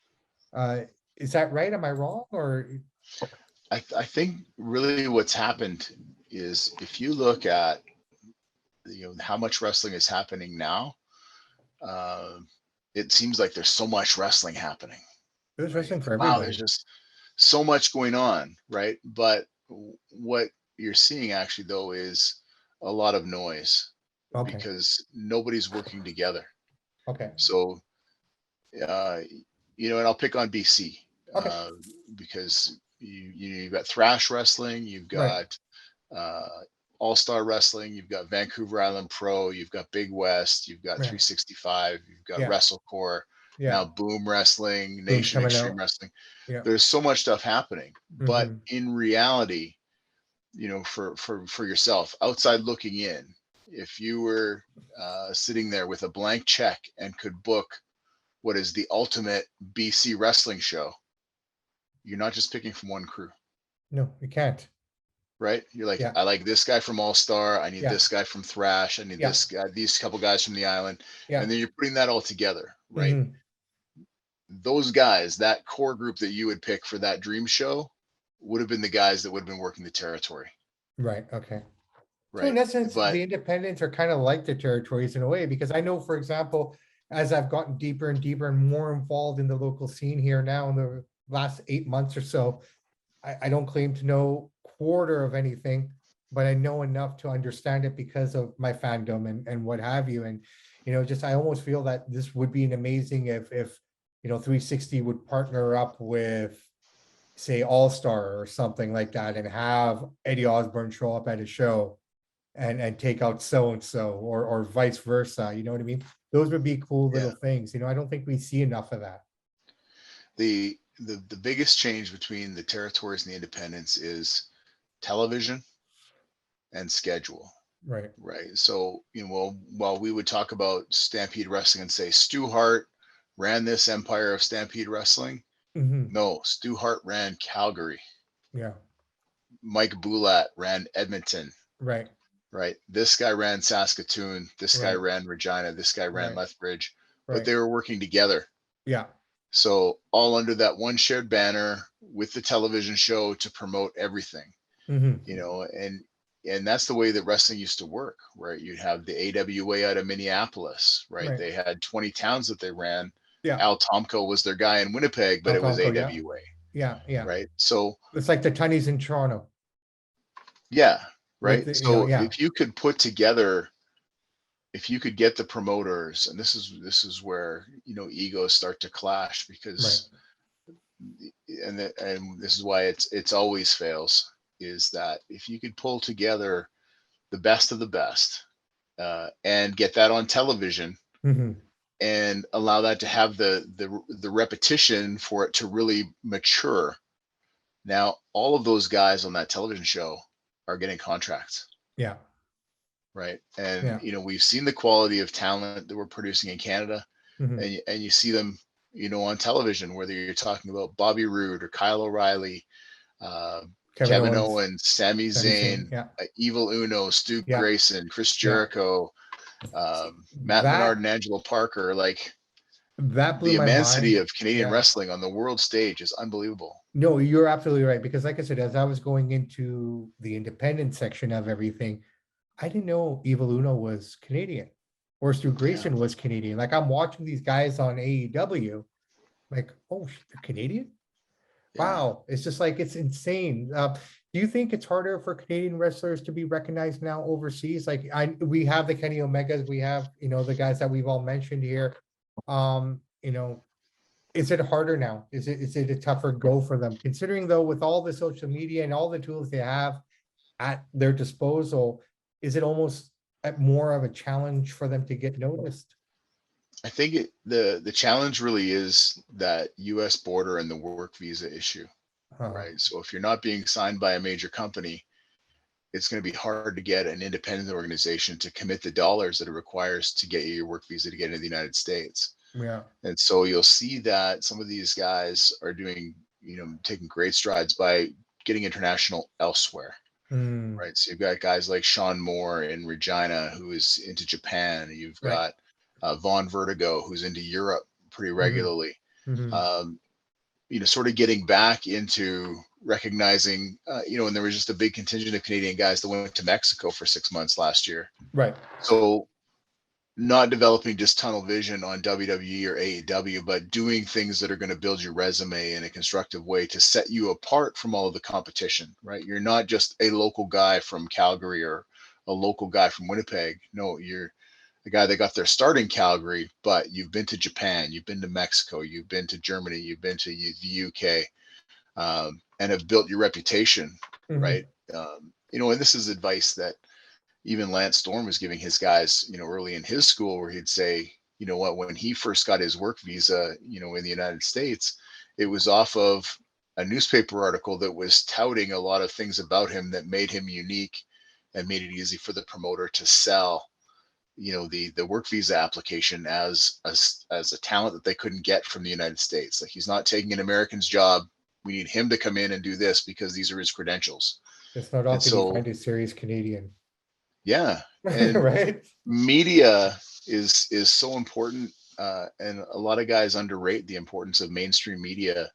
Uh, is that right? Am I wrong? Or I think really what's happened is if you look at how much wrestling is happening now, uh, it seems like there's so much wrestling happening, there's right? wrestling for Wow, there's everybody. just so much going on, right? But what you're seeing actually though is a lot of noise Okay. because nobody's working together. Okay. So uh, and I'll pick on BC Okay. uh, because you've got thrash wrestling, you've Right. got uh, All Star Wrestling, you've got Vancouver Island Pro, you've got Big West, you've got Yeah. 365, you've got Yeah. WrestleCore, Yeah. now Boom Wrestling, Boom's Nation coming Extreme out. Wrestling. Yeah. There's so much stuff happening, but Hmm. in reality, for yourself outside looking in, if you were sitting there with a blank check and could book what is the ultimate BC wrestling show, you're not just picking from one crew, No, you can't. right? You're like, Yeah. I like this guy from All Star. I need Yeah. this guy from Thrash. I need Yeah. this guy, these couple guys from the island. Yeah. And then you're putting that all together, right? Hmm. Those guys, that core group that you would pick for that dream show would have been the guys that would have been working the territory, Right. Okay. So in right? essence, But the independents are kind of like the territories in a way, because I know, for example, as I've gotten deeper and deeper and more involved in the local scene here now in the last 8 months or so, I don't claim to know quarter of anything, but I know enough to understand it because of my fandom and what have you. And, just I almost feel that this would be an amazing if 360 would partner up with, say, All Star or something like that, and have Eddie Osborne show up at a show and take out so and so, or vice versa. You know what I mean? Those would be cool Yeah. little things. I don't think we see enough of that. The biggest change between the territories and the independents is television and schedule. Right. Right. So, while we would talk about Stampede Wrestling and say Stu Hart ran this empire of Stampede Wrestling, Hmm. no, Stu Hart ran Calgary. Yeah. Mike Bulat ran Edmonton. Right. Right. This guy ran Saskatoon. This guy Right. ran Regina. This guy ran Right. Lethbridge, but Right. they were working together. Yeah. So, all under that one shared banner with the television show to promote everything. Hmm. And that's the way that wrestling used to work, right? You'd have the AWA out of Minneapolis, right? Right. They had 20 towns that they ran. Yeah. Al Tomko was their guy in Winnipeg, but Al it was Tonko, yeah. AWA, Yeah. Yeah. right? So, It's like the Tunnies in Toronto yeah, with right. the, So yeah. if you could put together, if you could get the promoters, and this is where egos start to clash, Right. because and this is why it's always fails, is that if you could pull together the best of the best, and get that on television, Hmm. and allow that to have the repetition for it to really mature. Now, all of those guys on that television show are getting contracts, Yeah. right? And Yeah. we've seen the quality of talent that we're producing in Canada, Hmm. and you see them, on television, whether you're talking about Bobby Roode or Kyle O'Reilly, uh, Kevin Kevin Owens, Owens, Sami Sami Zayn. Zayn, Yeah. Evil Uno, Stu Yeah. Grayson, Chris Yeah. Jericho, See, Matt Menard, that and Angelo Parker. Like, that blew the my immensity mind. of Canadian Yeah. wrestling on the world stage is unbelievable. No, you're absolutely right. Because like I said, as I was going into the independent section of everything, I didn't know Evil Uno was Canadian or Stu Yeah, Grayson was Canadian. Like I'm watching these guys on AEW, like, oh, they're Canadian? yeah. Wow. It's just like, it's insane. Do you think it's harder for Canadian wrestlers to be recognized now overseas? Like we have the Kenny Omegas, we have, the guys that we've all mentioned here. Um, you know, is it harder now? Is it a tougher go for them? Considering though, with all the social media and all the tools they have at their disposal, is it almost more of a challenge for them to get noticed? I think the challenge really is that U.S. border and the work visa issue, Uh, right? So if you're not being signed by a major company, it's going to be hard to get an independent organization to commit the dollars that it requires to get you your work visa to get into the United States. yeah. And so you'll see that some of these guys are doing, taking great strides by getting international elsewhere. Mm, Right. So you've got guys like Sean Moore in Regina, who is into Japan. You've right. got Vaughn Vertigo, who's into Europe pretty Hmm. regularly. Hmm. Um, sort of getting back into recognizing, and there was just a big contingent of Canadian guys that went to Mexico for 6 months last year. Right. So not developing just tunnel vision on WWE or AEW, but doing things that are going to build your resume in a constructive way to set you apart from all of the competition, right? You're not just a local guy from Calgary or a local guy from Winnipeg. No, you're the guy that got their start in Calgary, but you've been to Japan, you've been to Mexico, you've been to Germany, you've been to the UK, and have built your reputation, Hmm. right? And this is advice that even Lance Storm was giving his guys, early in his school, where he'd say, you know what, when he first got his work visa, in the United States, it was off of a newspaper article that was touting a lot of things about him that made him unique and made it easy for the promoter to sell, the work visa application as a talent that they couldn't get from the United States. Like, he's not taking an American's job. We need him to come in and do this because these are his credentials. It's not And often you so, find a serious Canadian. yeah, and Right. media is so important, and a lot of guys underrate the importance of mainstream media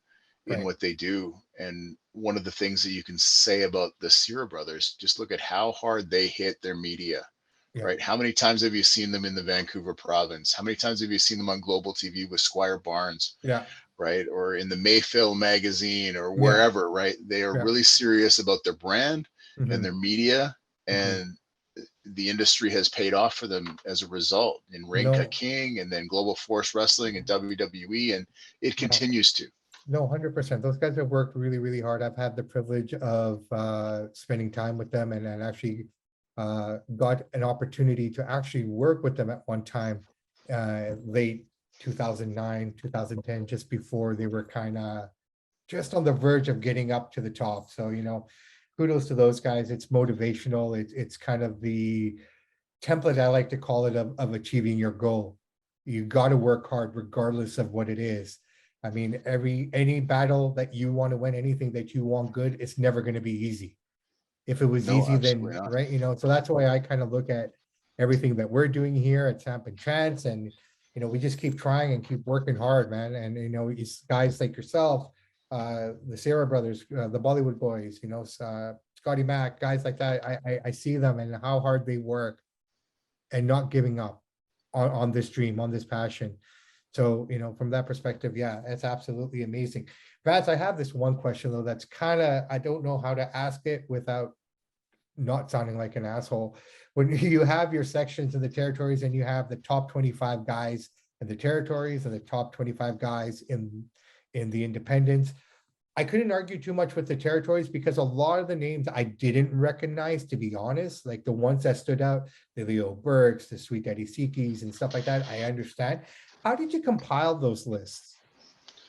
in Right. what they do. And one of the things that you can say about the Sierra brothers, just look at how hard they hit their media, Yeah. right? How many times have you seen them in the Vancouver province? How many times have you seen them on global TV with Squire Barnes, Yeah. right? Or in the Mayfield magazine or Yeah. wherever, right? They are Yeah. really serious about their brand and Hmm. their media, Hmm. and the industry has paid off for them as a result in Ringka No, King and then Global Force Wrestling and WWE, and it no, continues to. no, 100%. Those guys have worked really, really hard. I've had the privilege of spending time with them, and actually got an opportunity to actually work with them at one time, late 2009, 2010, just before they were kind of just on the verge of getting up to the top. So, kudos to those guys. It's motivational. It's kind of the template, I like to call it, of achieving your goal. You got to work hard regardless of what it is. I mean, any battle that you want to win, anything that you want good, it's never going to be easy. If it was No, easy, absolutely then not. right, so that's why I kind of look at everything that we're doing here at Samp&Chance, and we just keep trying and keep working hard, man. And it's guys like yourself, the Sarah brothers, the Bollywood boys, Scotty Mac, guys like that. I see them and how hard they work and not giving up on this dream, on this passion. So, from that perspective, yeah, it's absolutely amazing. Vance, I have this one question though that's kind of, I don't know how to ask it without not sounding like an asshole. When you have your sections in the territories and you have the top 25 guys in the territories and the top 25 guys in the independents, I couldn't argue too much with the territories because a lot of the names I didn't recognize, to be honest, like the ones that stood out, the Leo Burks, the Sweet Daddy Sikis and stuff like that, I understand. How did you compile those lists?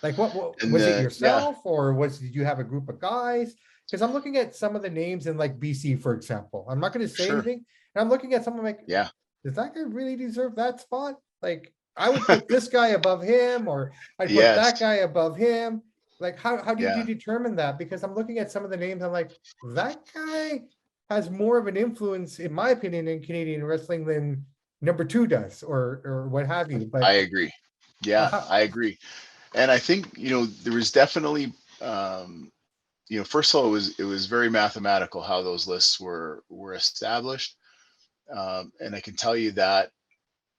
Like what And was it yeah, yourself, or did you have a group of guys? Because I'm looking at some of the names in like BC, for example. I'm not going to say sure. anything. And I'm looking at someone like, Yeah. does that guy really deserve that spot? Like I would put this guy above him, or I'd put Yes. that guy above him. Like how did you Yeah. determine that? Because I'm looking at some of the names, I'm like, that guy has more of an influence, in my opinion, in Canadian wrestling than number two does, or what have you. I But agree. Yeah, how, I agree. And I think, there was definitely, first of all, it was very mathematical how those lists were established. And I can tell you that,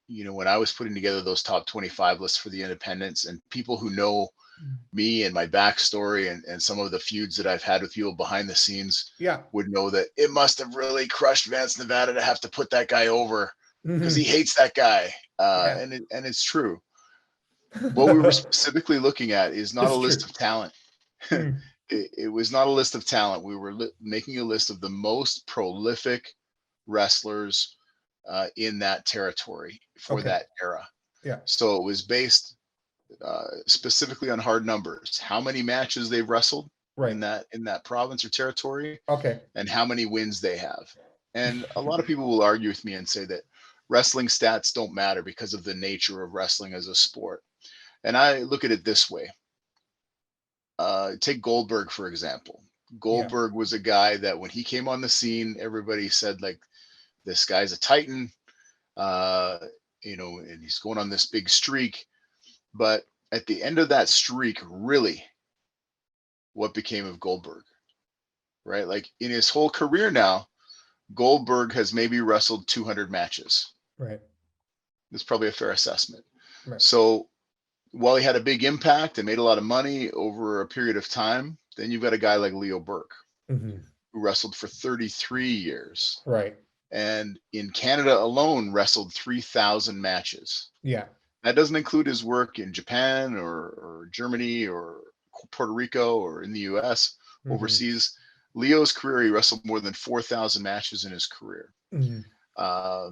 when I was putting together those top 25 lists for the independents, and people who know me and my backstory and some of the feuds that I've had with people behind the scenes yeah. would know that it must have really crushed Vance Nevada to have to put that guy over because he Mhm. hates that guy. Yeah. And it's true. What we were specifically looking at is not a It's list true. of talent. Mm, It was not a list of talent. We were making a list of the most prolific wrestlers in that territory for okay. that era. Yeah. So it was based specifically on hard numbers. How many matches they've wrestled Right. in that province or territory, Okay. and how many wins they have. And a lot of people will argue with me and say that wrestling stats don't matter because of the nature of wrestling as a sport. And I look at it this way. Take Goldberg, for example. Yeah. Goldberg was a guy that when he came on the scene, everybody said, like, this guy's a Titan, uh, and he's going on this big streak. But at the end of that streak, really, what became of Goldberg, right? Like in his whole career now, Goldberg has maybe wrestled 200 matches. Right. That's probably a fair assessment. Right. So while he had a big impact and made a lot of money over a period of time, then you've got a guy like Leo Burke Hmm. who wrestled for 33 years Right. and in Canada alone wrestled 3,000 matches. Yeah. That doesn't include his work in Japan or Germany or Puerto Rico or in the US, Hmm. overseas. Leo's career, he wrestled more than 4,000 matches in his career. Hmm. Uh,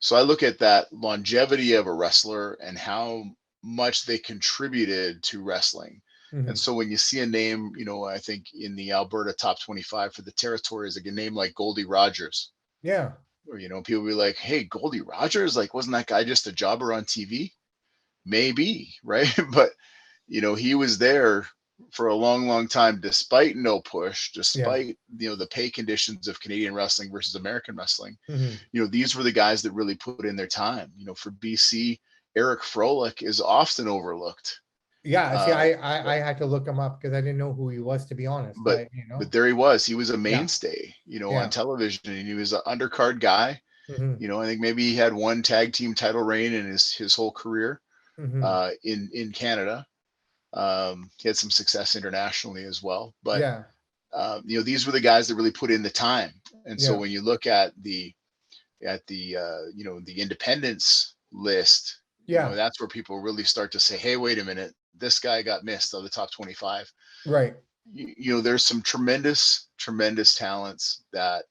so I look at that longevity of a wrestler and how much they contributed to wrestling. And Hmm. so when you see a name, I think in the Alberta top 25 for the territory is like a name like Goldie Rogers. Yeah. Or, people be like, hey, Goldie Rogers, like, wasn't that guy just a jobber on TV? Maybe, right? But, he was there for a long, long time, despite no push, Yeah. despite, the pay conditions of Canadian wrestling versus American wrestling. Hmm. These were the guys that really put in their time. For BC, Eric Froelich is often overlooked. Yeah. See, Uh, I had to look him up because I didn't know who he was, to be honest. but I. but there he was. He was a Yeah. mainstay, on Yeah. television, and he was an undercard guy. Mm-hmm. You know, I think maybe he had one tag team title reign in his whole career Mm-hmm. in Canada. He had some success internationally as well, but Yeah. you know, these were the guys that really put in the time. And so Yeah. when you look at the you know, the independence list, you know, Yeah. that's where people really start to say, hey, wait a minute, this guy got missed of the top 25. Right. You know, there's some tremendous talents that,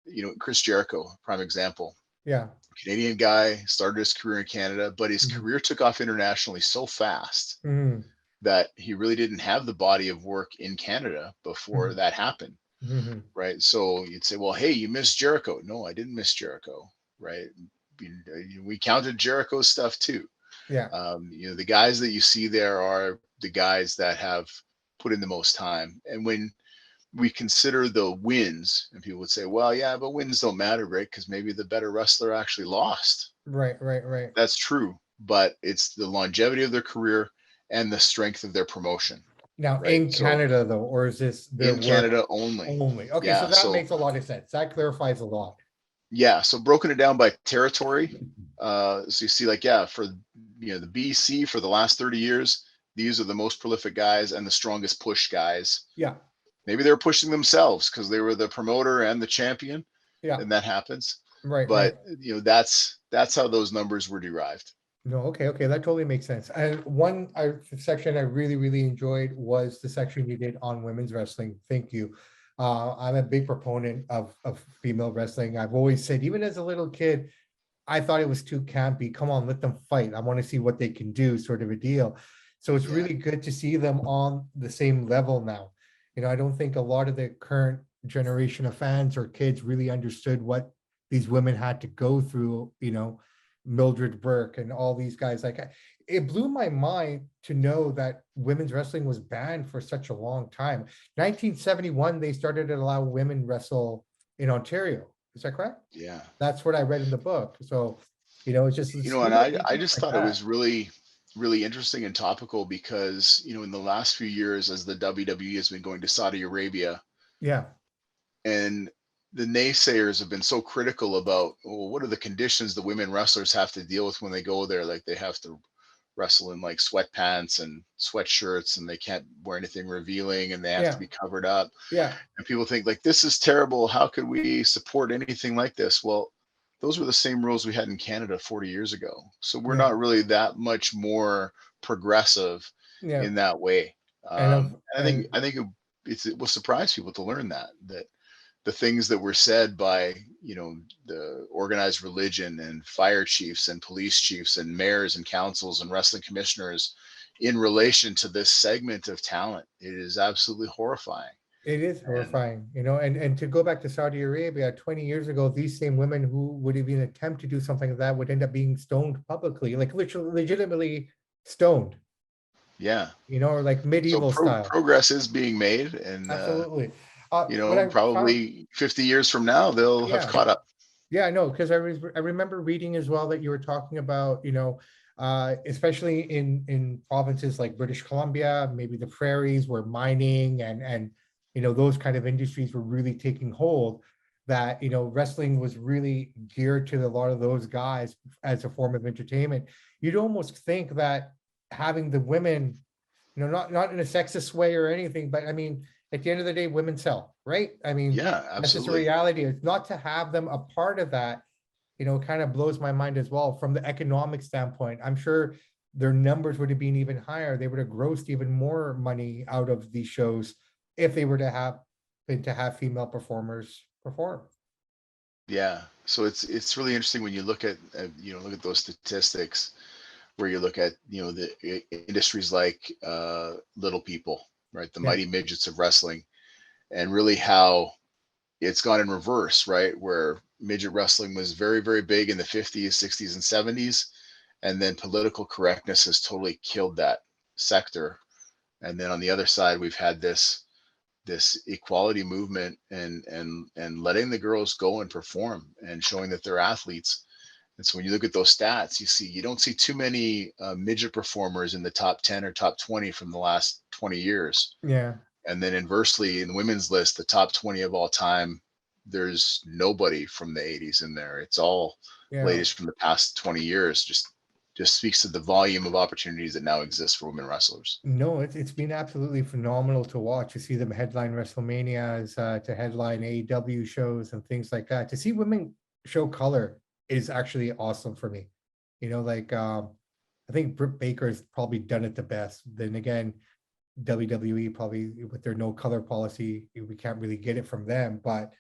you know, Chris Jericho, prime example, Yeah. Canadian guy, started his career in Canada, but his Mm-hmm. career took off internationally so fast Mm-hmm. that he really didn't have the body of work in Canada before that happened. Mm-hmm. Right. So you'd say, well, hey, you missed Jericho. No, I didn't miss Jericho. Right. We counted Jericho's stuff too. Yeah. You know, the guys that you see there are the guys that have put in the most time. And when we consider the wins, and people would say, well, yeah, but wins don't matter, right? Because maybe the better wrestler actually lost. Right. Right. Right. That's true. But it's the longevity of their career and the strength of their promotion. Now Right. in So Canada though, or is this their in work Canada only. only? Okay, so Yeah. that So makes a lot of sense. That clarifies a lot. yeah, so broken it down by territory. So you see, like, yeah, for you know the BC for the last 30 years, these are the most prolific guys and the strongest push guys. Yeah. Maybe they're pushing themselves because they were the promoter and the champion, Yeah. and that happens. Right. Right. But you know, that's how those numbers were derived. No, okay, okay, that totally makes sense. And one section I really, really enjoyed was the section you did on women's wrestling. Thank you. I'm a big proponent of female wrestling. I've always said, even as a little kid, I thought it was too campy. Come on, let them fight. I want to see what they can do, sort of a deal. So it's Yeah, really good to see them on the same level now. You know, I don't think a lot of the current generation of fans or kids really understood what these women had to go through, you know, Mildred Burke and all these guys. It blew my mind to know that women's wrestling was banned for such a long time. 1971, they started to allow women wrestle in Ontario. Is that correct? yeah. That's what I read in the book. So, you know, it's just You it's know, and little I details just like thought it that. was really interesting and topical because you know in the last few years as the WWE has been going to Saudi Arabia, Yeah, and the naysayers have been so critical about, well, what are the conditions the women wrestlers have to deal with when they go there? Like they have to wrestle in like sweatpants and sweatshirts and they can't wear anything revealing and they have to yeah, be covered up. yeah, And people think like this is terrible. How could we support anything like this? Well, those were the same rules we had in Canada 40 years ago. So we're yeah, not really that much more progressive yeah. in that way. And of And I think it will surprise people to learn that the things that were said by you know the organized religion and fire chiefs and police chiefs and mayors and councils and wrestling commissioners in relation to this segment of talent, it is absolutely horrifying. it is And horrifying, you know, and to go back to Saudi Arabia 20 years ago, these same women who would even attempt to do something like that would end up being stoned publicly, like literally legitimately stoned, yeah, you know, or like so medieval style. progress is being made, and Absolutely. you What know I found, probably 50 years from now they'll have yeah. caught up. Yeah, I know, because I remember reading as well that you were talking about, you know, especially in provinces like British Columbia, maybe the prairies where mining and you know those kind of industries were really taking hold, that you know wrestling was really geared to a lot of those guys as a form of entertainment. You'd almost think that having the women, you know, not in a sexist way or anything, but I mean, at the end of the day, women sell, right? I mean, Yeah, that's just a absolutely. reality. It's not to have them a part of that, you know, kind of blows my mind as well from the economic standpoint. I'm sure their numbers would have been even higher. They would have grossed even more money out of these shows if they were to have female performers perform. Yeah, so it's really interesting when you look at you know look at those statistics where you look at you know the industries like little people, right, the Yeah, mighty midgets of wrestling, and really how it's gone in reverse, right, where midget wrestling was very big in the 50s, 60s, and 70s, and then political correctness has totally killed that sector. And then on the other side we've had this equality movement and letting the girls go and perform and showing that they're athletes. And so when you look at those stats, you don't see too many midget performers in the top 10 or top 20 from the last 20 years. yeah, And then inversely in the women's list, the top 20 of all time, there's nobody from the 80s in there. It's all Yeah. ladies from the past 20 years. Just speaks to the volume of opportunities that now exist for women wrestlers. No, it's been absolutely phenomenal to watch. To see them headline WrestleManias, to headline AEW shows and things like that. To see women show color is actually awesome for me. Like I think Britt Baker's probably done it the best. Then again, WWE probably with their no color policy, we can't really get it from them. But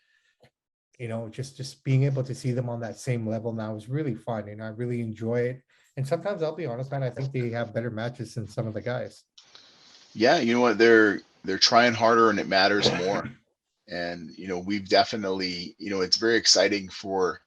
just being able to see them on that same level now is really fun, and I really enjoy it. And sometimes I'll be honest, man, I think they have better matches than some of the guys. Yeah, you know what? They're trying harder and it matters more. And we've definitely, it's very exciting for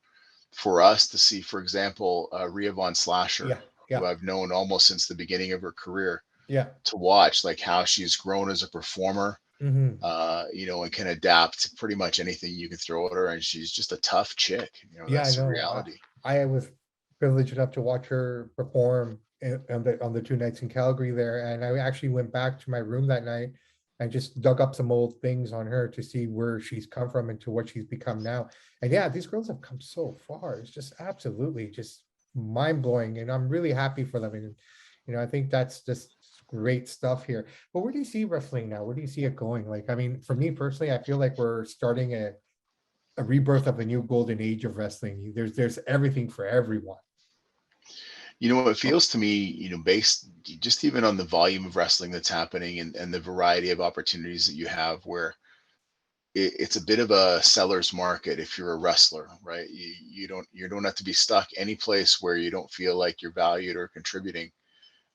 us to see, for example, Rhea Von Slasher, Yeah, who yeah, I've known almost since the beginning of her career, yeah. to watch like how she's grown as a performer, Hmm. and can adapt to pretty much anything you can throw at her. And she's just a tough chick. Yeah, I That's the know. reality. I was privileged enough to watch her perform on the two nights in Calgary there, and I actually went back to my room that night and just dug up some old things on her to see where she's come from and to what she's become now. And yeah, these girls have come so far. It's just absolutely just mind blowing, and I'm really happy for them. And I think that's just great stuff here. But where do you see wrestling now? Where do you see it going? Like, I mean, for me personally, I feel like we're starting a rebirth of a new golden age of wrestling. There's everything for everyone. It feels to me, based just even on the volume of wrestling that's happening, and the variety of opportunities that you have, where it's a bit of a seller's market if you're a wrestler, right? You don't have to be stuck any place where you don't feel like you're valued or contributing,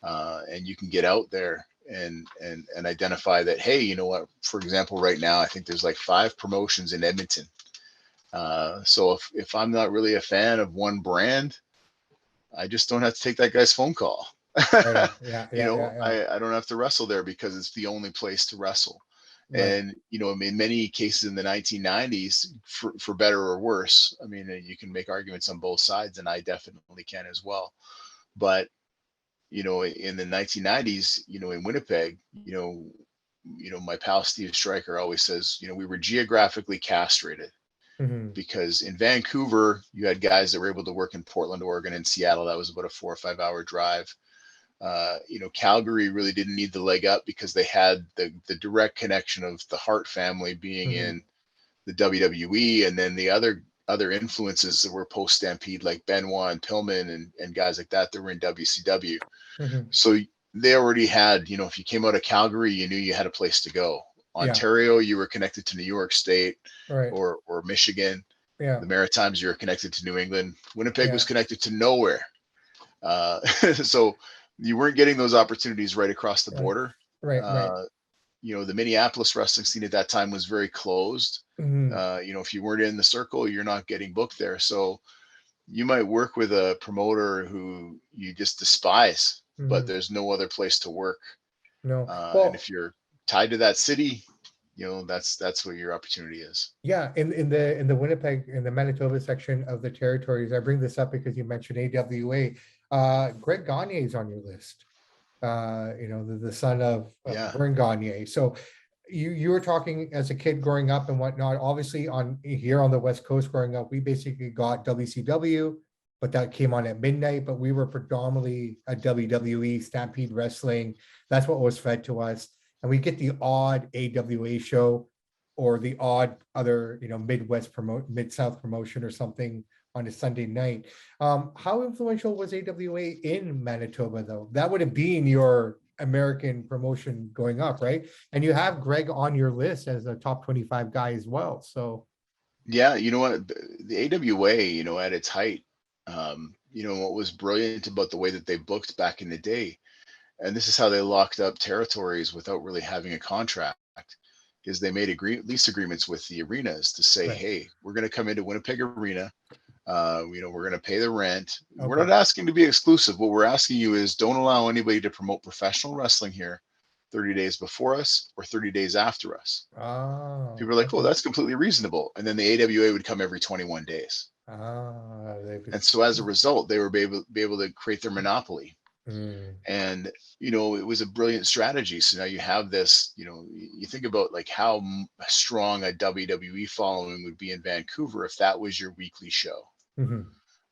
and you can get out there and identify that, hey, you know what? For example, right now I think there's like 5 promotions in Edmonton. So if I'm not really a fan of one brand, I just don't have to take that guy's phone call. Right on. Yeah, yeah, yeah, yeah. I don't have to wrestle there because it's the only place to wrestle. Right. And in many cases in the 1990s, for better or worse, I mean, you can make arguments on both sides, and I definitely can as well. But in the 1990s, in Winnipeg, my pal Steve Stryker always says, we were geographically castrated, Hmm. because in Vancouver, you had guys that were able to work in Portland, Oregon, and Seattle. That was about a 4 or 5 hour drive. Calgary really didn't need the leg up because they had the direct connection of the Hart family being Hmm. in the WWE, and then the other influences that were post Stampede, like Benoit and Pillman and guys like that were in WCW. Hmm. So they already had, if you came out of Calgary, you knew you had a place to go. Yeah. Ontario, you were connected to New York State Right. or Michigan. Yeah. The Maritimes, you were connected to New England. Winnipeg was Yeah. connected to nowhere. So you weren't getting those opportunities right across the Right. border. Right. Right. Uh, the Minneapolis wrestling scene at that time was very closed. Hmm. If you weren't in the circle, you're not getting booked there. So you might work with a promoter who you just despise, but Hmm. there's no other place to work. No. And Well, if you're tied to that city, that's what your opportunity is. yeah, in the Winnipeg, in the Manitoba section of the territories, I bring this up because you mentioned AWA. Greg Gagne is on your list. The son of Yeah. Vern Gagne. So you were talking as a kid growing up and whatnot. Obviously, on here on the West Coast growing up, we basically got WCW, but that came on at midnight. But we were predominantly a WWE Stampede Wrestling. That's what was fed to us, and we get the odd AWA show or the odd other Mid South promotion or something on a Sunday night. How influential was AWA in Manitoba, though? That would have been your American promotion going up, right? And you have Greg on your list as a top 25 guy as well. So, Yeah, you know what? The AWA, at its height, what was brilliant about the way that they booked back in the day, and this is how they locked up territories without really having a contract, is they made lease agreements with the arenas to say, right. hey, we're going to come into Winnipeg Arena. We're going to pay the rent. We're Okay. not asking to be exclusive. What we're asking you is don't allow anybody to promote professional wrestling here 30 days before us or 30 days after us. Oh, People are like, oh, okay. that's completely reasonable. And then the AWA would come every 21 days. Ah, they And so as a result, they were be able to create their monopoly. And, it was a brilliant strategy. So now you have this, you think about like how strong a WWE following would be in Vancouver if that was your weekly show. Mhm.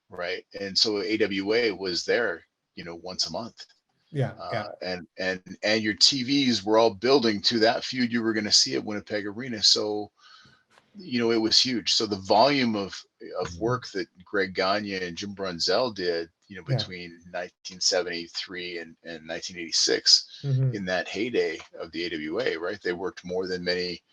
Right. And so AWA was there, once a month. Yeah, yeah. And your TVs were all building to that feud you were going to see at Winnipeg Arena. So, it was huge. So the volume of work that Greg Gagne and Jim Brunzell did, Yeah. between 1973 and 1986 Mhm. in that heyday of the AWA, right? They worked more than many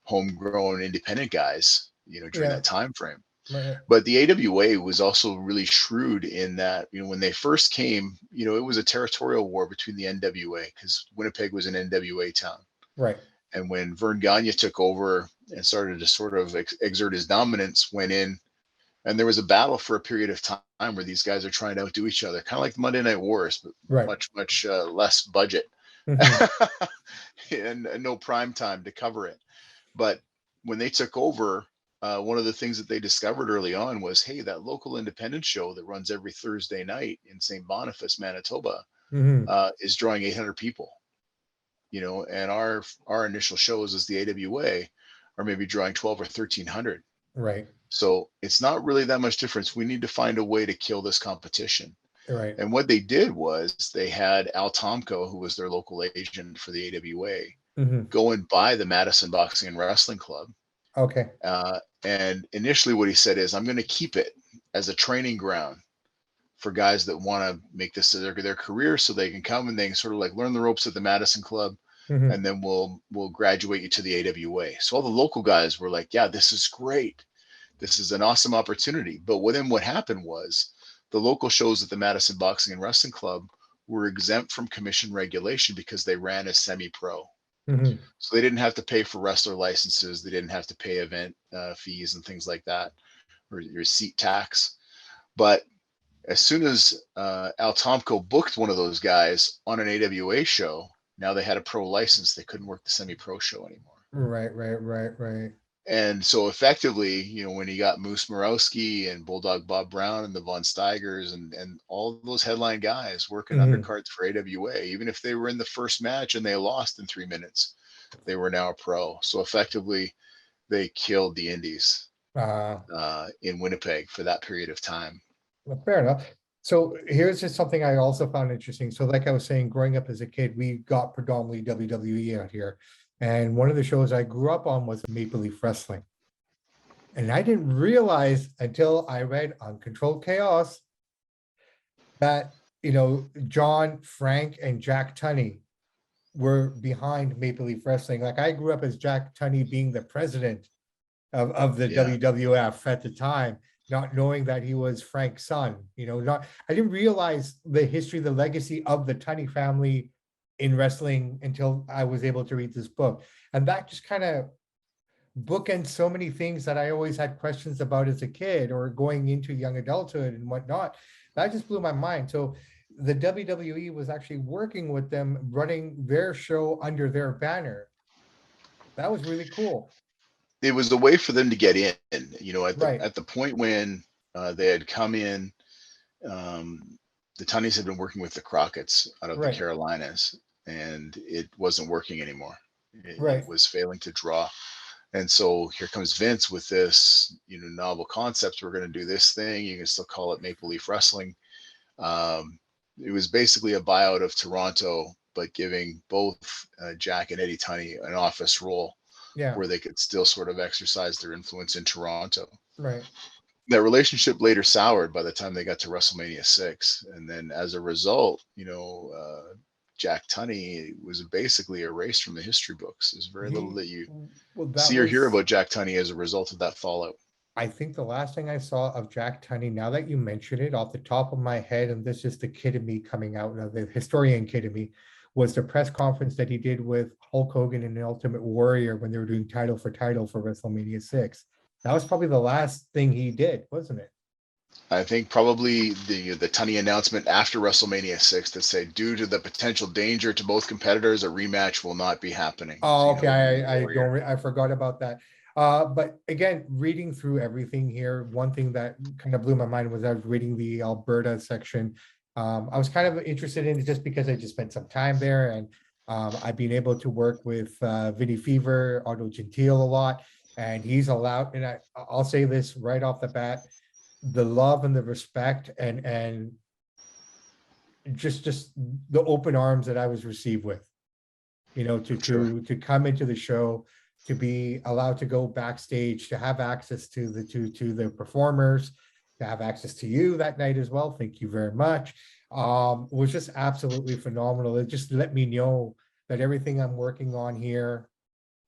homegrown independent guys, during Yeah. that time frame. Right. But the AWA was also really shrewd in that, when they first came, it was a territorial war between the NWA because Winnipeg was an NWA town. Right. And when Vern Gagne took over and started to sort of exert his dominance, went in, and there was a battle for a period of time where these guys are trying to outdo each other, kind of like the Monday Night Wars, but Right. much less budget Mhm. and no prime time to cover it. But when they took over, one of the things that they discovered early on was, hey, that local independent show that runs every Thursday night in St. Boniface, Manitoba, Mhm. is drawing 800 people. And our initial shows as the AWA are maybe drawing 12 or 1300. Right. So it's not really that much difference. We need to find a way to kill this competition. Right. And what they did was they had Al Tomko, who was their local agent for the AWA, Mhm. go and buy the Madison Boxing and Wrestling Club. Okay. And initially, what he said is, I'm going to keep it as a training ground for guys that want to make this their career, so they can come and they can sort of like learn the ropes at the Madison Club, Mhm. and then we'll graduate you to the AWA. So all the local guys were like, yeah, this is great. This is an awesome opportunity. But then what happened was the local shows at the Madison Boxing and Wrestling Club were exempt from commission regulation because they ran as semi-pro. Mhm. So they didn't have to pay for wrestler licenses. They didn't have to pay event fees and things like that, or your seat tax. But as soon as Al Tomko booked one of those guys on an AWA show, now they had a pro license. They couldn't work the semi-pro show anymore. Right. Right. Right. Right. And so effectively, when he got Moose Morowski and Bulldog Bob Brown and the Von Steigers and all those headline guys working Mhm. undercards for AWA, even if they were in the first match and they lost in 3 minutes, they were now a pro. So effectively, they killed the Indies Uh, in Winnipeg for that period of time. well, fair enough. So here's just something I also found interesting. So, like I was saying, growing up as a kid, we got predominantly WWE out here. And one of the shows I grew up on was Maple Leaf Wrestling. And I didn't realize until I read Uncontrolled Chaos that, John, Frank, and Jack Tunney were behind Maple Leaf Wrestling. Like I grew up as Jack Tunney being the president of the Yeah. WWF at the time, not knowing that he was Frank's son. I didn't realize the history, the legacy of the Tunney family in wrestling until I was able to read this book. And that just kind of bookends so many things that I always had questions about as a kid or going into young adulthood and whatnot. That just blew my mind. So the WWE was actually working with them, running their show under their banner. That was really cool. It was a way for them to get in, Right, at the point when they had come in. Um, the Tunnies had been working with the Crockett's out of the right, Carolinas, and it wasn't working anymore. It right. was failing to draw. And so here comes Vince with this, novel concept. We're going to do this thing. You can still call it Maple Leaf Wrestling. It was basically a buyout of Toronto, but giving both Jack and Eddie Tunney an office role Yeah, where they could still sort of exercise their influence in Toronto. right. That relationship later soured by the time they got to WrestleMania 6. And then as a result, Jack Tunney was basically erased from the history books. There's very little He, that you well, that see or hear was, about Jack Tunney as a result of that fallout. I think the last thing I saw of Jack Tunney, now that you mention it off the top of my head, and this is the kid in me coming out, now the historian kid in me, was the press conference that he did with Hulk Hogan and the Ultimate Warrior when they were doing title for WrestleMania 6. That was probably the last thing he did, wasn't it? I think probably the Tunney announcement after WrestleMania 6 that said, due to the potential danger to both competitors, a rematch will not be happening Oh, between okay. Hogan and the I don't. Warrior. I forgot about that. But again, reading through everything here, one thing that kind of blew my mind was I was reading the Alberta section, I was kind of interested in it just because I just spent some time there, and I've been able to work with Vinny Fever, Otto Gentile a lot, and he's allowed, and I'll say this right off the bat, the love and the respect and just the open arms that I was received with, Sure. to come into the show, to be allowed to go backstage, to have access to the performers, to have access to you that night as well. Thank you very much. Was just absolutely phenomenal. It just let me know that everything I'm working on here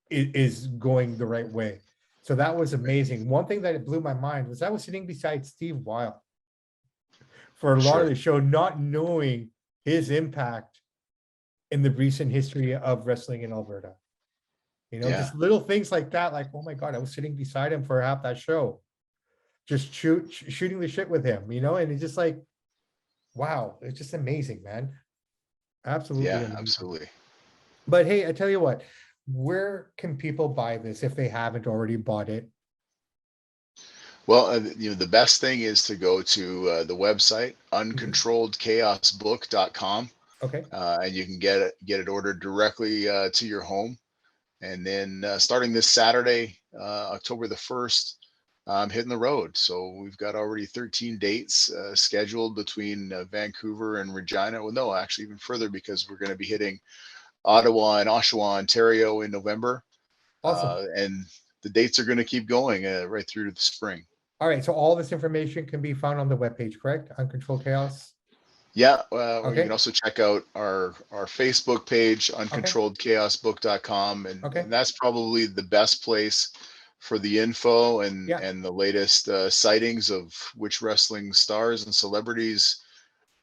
is going the right way. So that was amazing. One thing that it blew my mind was I was sitting beside Steve Wild for a lot of Sure. the show, not knowing his impact in the recent history of wrestling in Alberta. Yeah. Just little things like that, like, oh my God, I was sitting beside him for half that show, just shooting the shit with him, and it's just like, wow, it's just amazing, man. Absolutely Yeah, amazing. absolutely. But hey, I tell you what, where can people buy this if they haven't already bought it? Well, the best thing is to go to the website Mhm. uncontrolledchaosbook.com, Okay, and you can get it ordered directly to your home. And then starting this Saturday, October the 1st, I'm hitting the road. So we've got already 13 dates scheduled between Vancouver and Regina. Well, no, actually even further, because we're going to be hitting Ottawa and Oshawa, Ontario in November, awesome. and the dates are going to keep going right through to the spring. All right, so all this information can be found on the webpage, correct? Uncontrolled Chaos. Yeah, or you can Okay, also check out our Facebook page, okay, uncontrolledchaosbook.com, okay. and that's probably the best place for the info Yeah, and the latest sightings of which wrestling stars and celebrities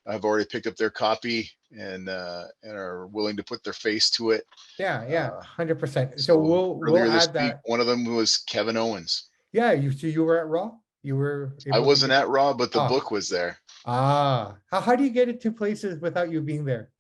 have already picked up their copy and are willing to put their face to it. yeah, Uh, 100%. So so we'll earlier this add week, that. one of them was Kevin Owens. Yeah, you were at Raw? You were I able to wasn't get. at Raw, but the Ah, book was there. how do you get it to places without you being there?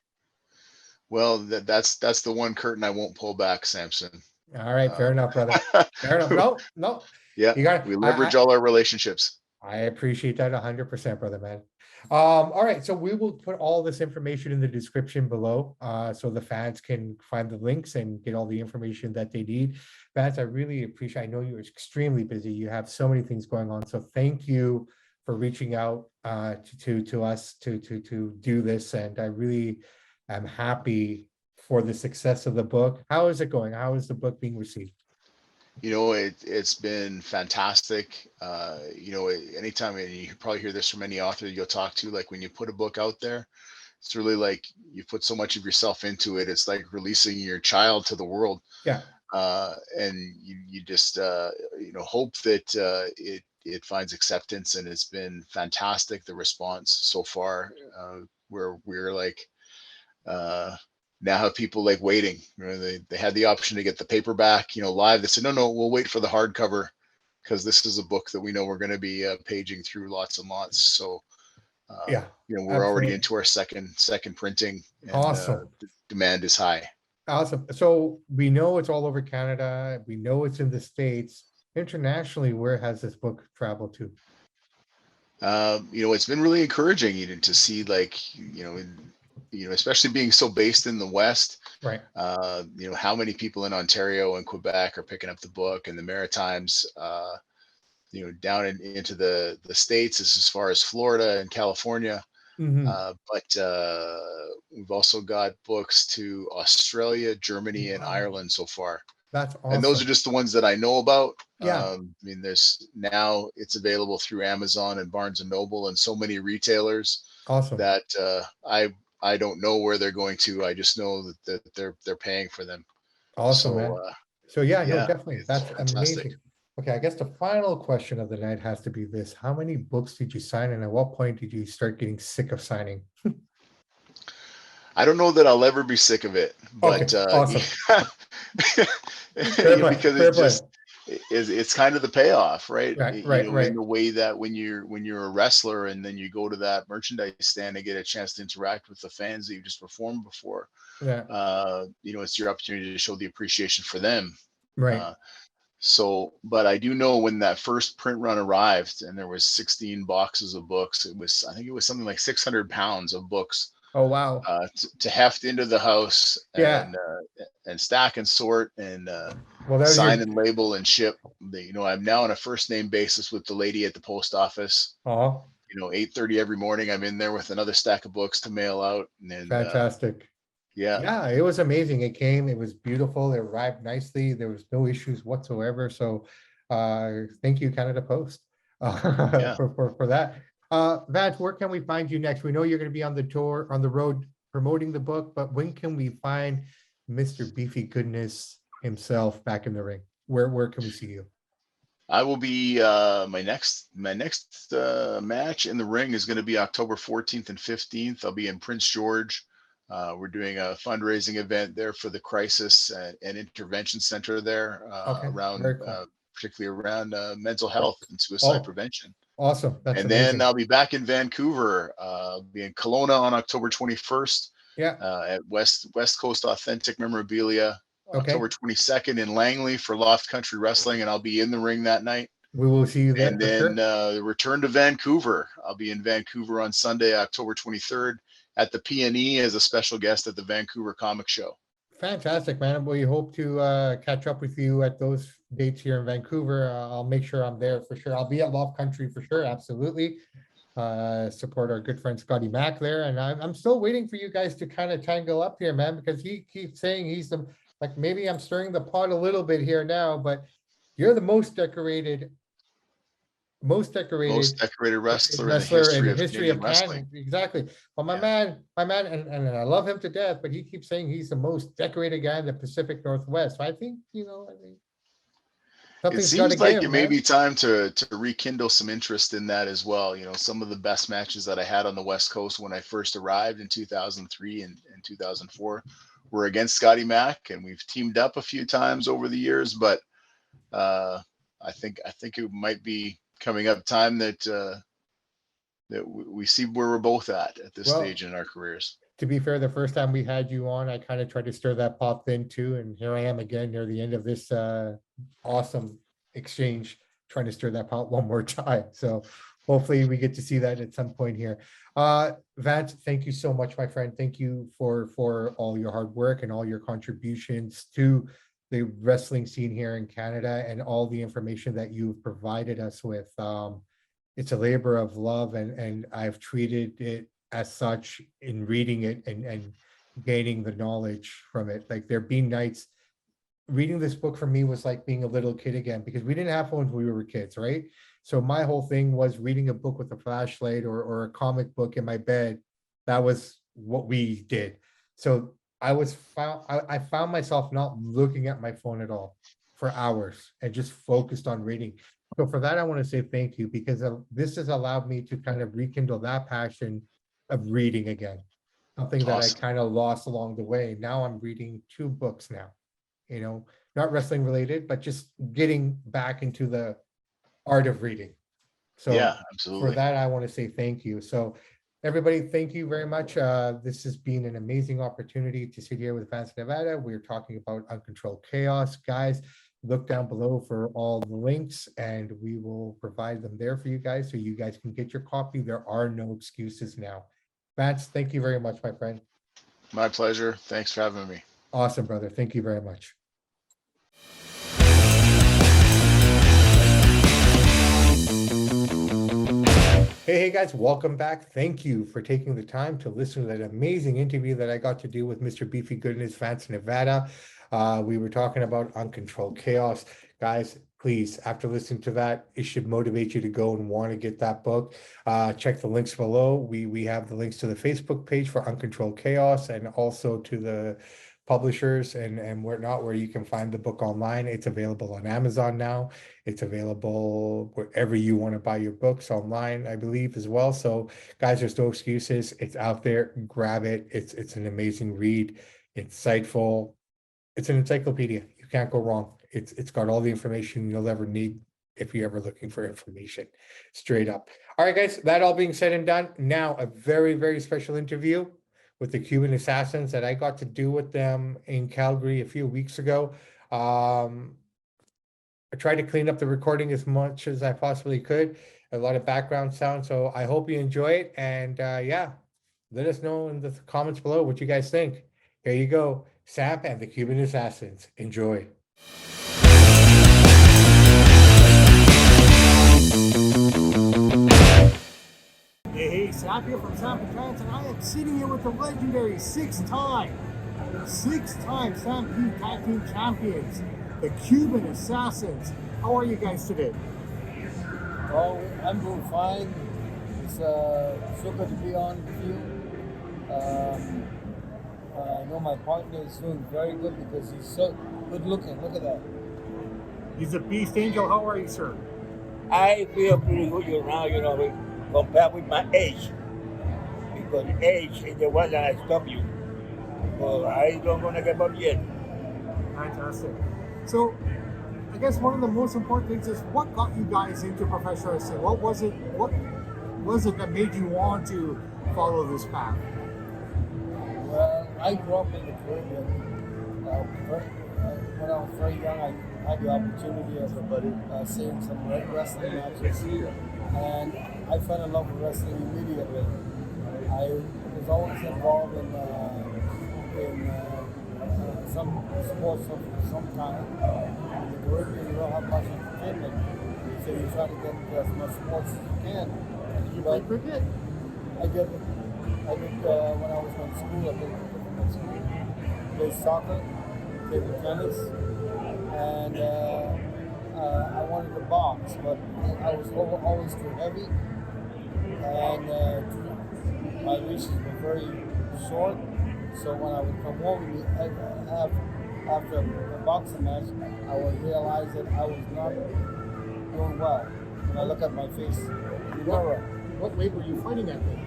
Well, that's the one curtain I won't pull back, Samson. All right, fair enough, brother. Fair enough. No, no, Yeah, you got. we leverage all our relationships. I appreciate that 100%, brother, man. All right, so we will put all this information in the description below, so the fans can find the links and get all the information that they need. Vance, I really appreciate. I know you're extremely busy. You have so many things going on, so thank you for reaching out to us to do this, and I really am happy for the success of the book. How is it going? How is the book being received? It's been fantastic. Anytime, and you probably hear this from any author you'll talk to, like when you put a book out there, it's really like you put so much of yourself into it. It's like releasing your child to the world, Yeah, and you just hope that it finds acceptance. And it's been fantastic, the response so far. Where we're like uh, now have people like waiting. They had the option to get the paperback, live. They said, no, we'll wait for the hardcover because this is a book that we know we're going to be paging through lots and lots. So, yeah, we're already absolutely. into our second printing, and Awesome. the demand is high. Awesome. So we know it's all over Canada. We know it's in the States. Internationally, where has this book traveled to? It's been really encouraging to see, like, especially being so based in the West, Right. how many people in Ontario and Quebec are picking up the book, and the Maritimes, down into the States, as far as Florida and California. Hmm. But we've also got books to Australia, Germany, and Wow. Ireland so far. That's And those are awesome. just the ones that I know about. Yeah. There's now it's available through Amazon and Barnes and Noble and so many retailers Awesome. that I don't know where they're going to. I just know that they're paying for them. Awesome, So man. So yeah, no, yeah, definitely. it's That's fantastic. amazing. Okay, I guess the final question of the night has to be this. How many books did you sign, and at what point did you start getting sick of signing? I don't know that I'll ever be sick of it, but Okay, awesome. Fair play. because Fair play. it's kind of the payoff, right? Right, right, In right. the way that when you're a wrestler and then you go to that merchandise stand and get a chance to interact with the fans that you just performed before, Yeah, it's your opportunity to show the appreciation for them. right. Uh, So, but I do know when that first print run arrived and there was 16 boxes of books, I think it was something like 600 pounds of books Oh, wow. to heft into the house Yeah. and stack and sort and Well, that was sign your, and label and ship. I'm now on a first name basis with the lady at the post office. oh, 8:30 every morning. I'm in there with another stack of books to mail out, and fantastic. yeah, Yeah, it was amazing. It came, it was beautiful. It arrived nicely. There was no issues whatsoever. So thank you, Canada Post, yeah. for that. Vance, where can we find you next? We know you're going to be on the tour, on the road promoting the book, but when can we find Mr. Beefy Goodness himself back in the ring? Where can we see you? I will be my next match in the ring is going to be October 14th and 15th. I'll be in Prince George. We're doing a fundraising event there for the Crisis and Intervention Center there Okay, around, very cool. particularly around mental health and suicide Oh, prevention. awesome. That's And then amazing. I'll be back in Vancouver. I'll be in Kelowna on October 21st Yeah. at West Coast Authentic Memorabilia. October Okay. 22nd in Langley for Loft Country Wrestling, and I'll be in the ring that night. We will see you there And for then sure. return to Vancouver. I'll be in Vancouver on Sunday, October 23rd at the PNE as a special guest at the Vancouver Comic Show. Fantastic, man. We hope to catch up with you at those dates here in Vancouver. I'll make sure I'm there for sure. I'll be at Love Country for sure. Absolutely. Support our good friend Scotty Mack there. And I'm still waiting for you guys to kind of tangle up here, man, because he keeps saying he's the, like, maybe I'm stirring the pot a little bit here now, but you're the most Most decorated decorated wrestler in the wrestler in history the of history Canadian of wrestling. Canada. Exactly. Well, Yeah. my man, and I love him to death, but he keeps saying he's the most decorated guy in the Pacific Northwest. So I think, I think It something's got to seems like give, it may man. be time to rekindle some interest in that as well. Some of the best matches that I had on the West Coast when I first arrived in 2003 and 2004 were against Scotty Mack, and we've teamed up a few times over the years. But uh, I think it might be coming up time that we see where we're both at this Well, stage in our careers. to be fair, the first time we had you on, I kind of tried to stir that pot then too. And here I am again near the end of this awesome exchange, trying to stir that pot one more time. So hopefully we get to see that at some point here. Vance, thank you so much, my friend. Thank you for all your hard work and all your contributions to the wrestling scene here in Canada and all the information that you've provided us with. It's a labor of love, and I've treated it as such in reading it and gaining the knowledge from it. Like, there be nights reading this book for me was like being a little kid again, because we didn't have phones when we were kids, right? So my whole thing was reading a book with a flashlight or a comic book in my bed. That was what we did. So I found myself not looking at my phone at all for hours and just focused on reading. So for that, I want to say thank you, because this has allowed me to kind of rekindle that passion of reading again, something that I Awesome. kind of lost along the way. Now I'm reading 2 books now, not wrestling related, but just getting back into the art of reading. Yeah, So for absolutely. that, I want to say thank you. So everybody, thank you very much. This has been an amazing opportunity to sit here with Vance Nevada. We're talking about Uncontrolled Chaos. Guys, look down below for all the links, and we will provide them there for you guys so you guys can get your copy. There are no excuses now. Vance, thank you very much, my friend. My pleasure. Thanks for having me. Awesome, brother. Thank you very much. Hey guys, welcome back. Thank you for taking the time to listen to that amazing interview that I got to do with Mr. Beefy Goodness, Vance Nevada. We were talking about Uncontrolled Chaos. Guys, please, after listening to that, it should motivate you to go and want to get that book. Check the links below. We have the links to the Facebook page for Uncontrolled Chaos, and also to the publishers and whatnot, where you can find the book online. It's available on Amazon now. It's available wherever you want to buy your books online, I believe, as well. So guys, there's no excuses. It's out there. Grab it. It's an amazing read. Insightful. It's an encyclopedia. You can't go wrong. It's got all the information you'll ever need if you're ever looking for information. Straight up. All right, guys, that all being said and done, now a very, very special interview with the Cuban Assassins that I got to do with them in Calgary a few weeks ago. I tried to clean up the recording as much as I possibly could. A lot of background sound. So I hope you enjoy it. And yeah, let us know in the comments below what you guys think. Here you go. Samp and the Cuban Assassins. Enjoy. Hey, Samp here from Samp&Chance, and I am sitting here with the legendary six-time Samp Tag Team Champions, the Cuban Assassins. How are you guys today? Oh, I'm doing fine. It's so good to be on with you. I know my partner is doing very good because he's so good looking. Look at that. He's a beast. Angel, how are you, sir? I feel pretty good now, compared with my age. Because age is the one that stop you. But I don't gonna give up yet. Fantastic. So, I guess one of the most important things is what got you guys into professional wrestling? What was it that made you want to follow this path? Well, I grew up in the Caribbean. When I was very young, I had the opportunity of seeing some wrestling matches, and I fell in love with wrestling immediately. I was always involved in some sports of some kind. In the Caribbean, you don't have much entertainment, so you try to get into as much sports as you can. Did you play cricket? I did. When I was in school, I played cricket in school. Played soccer, table tennis, and I wanted to box, but I was always too heavy, and my reaches were very short. So when I would come home after a boxing match, I would realize that I was not doing well. When I look at my face in the mirror, What weight were you fighting at then?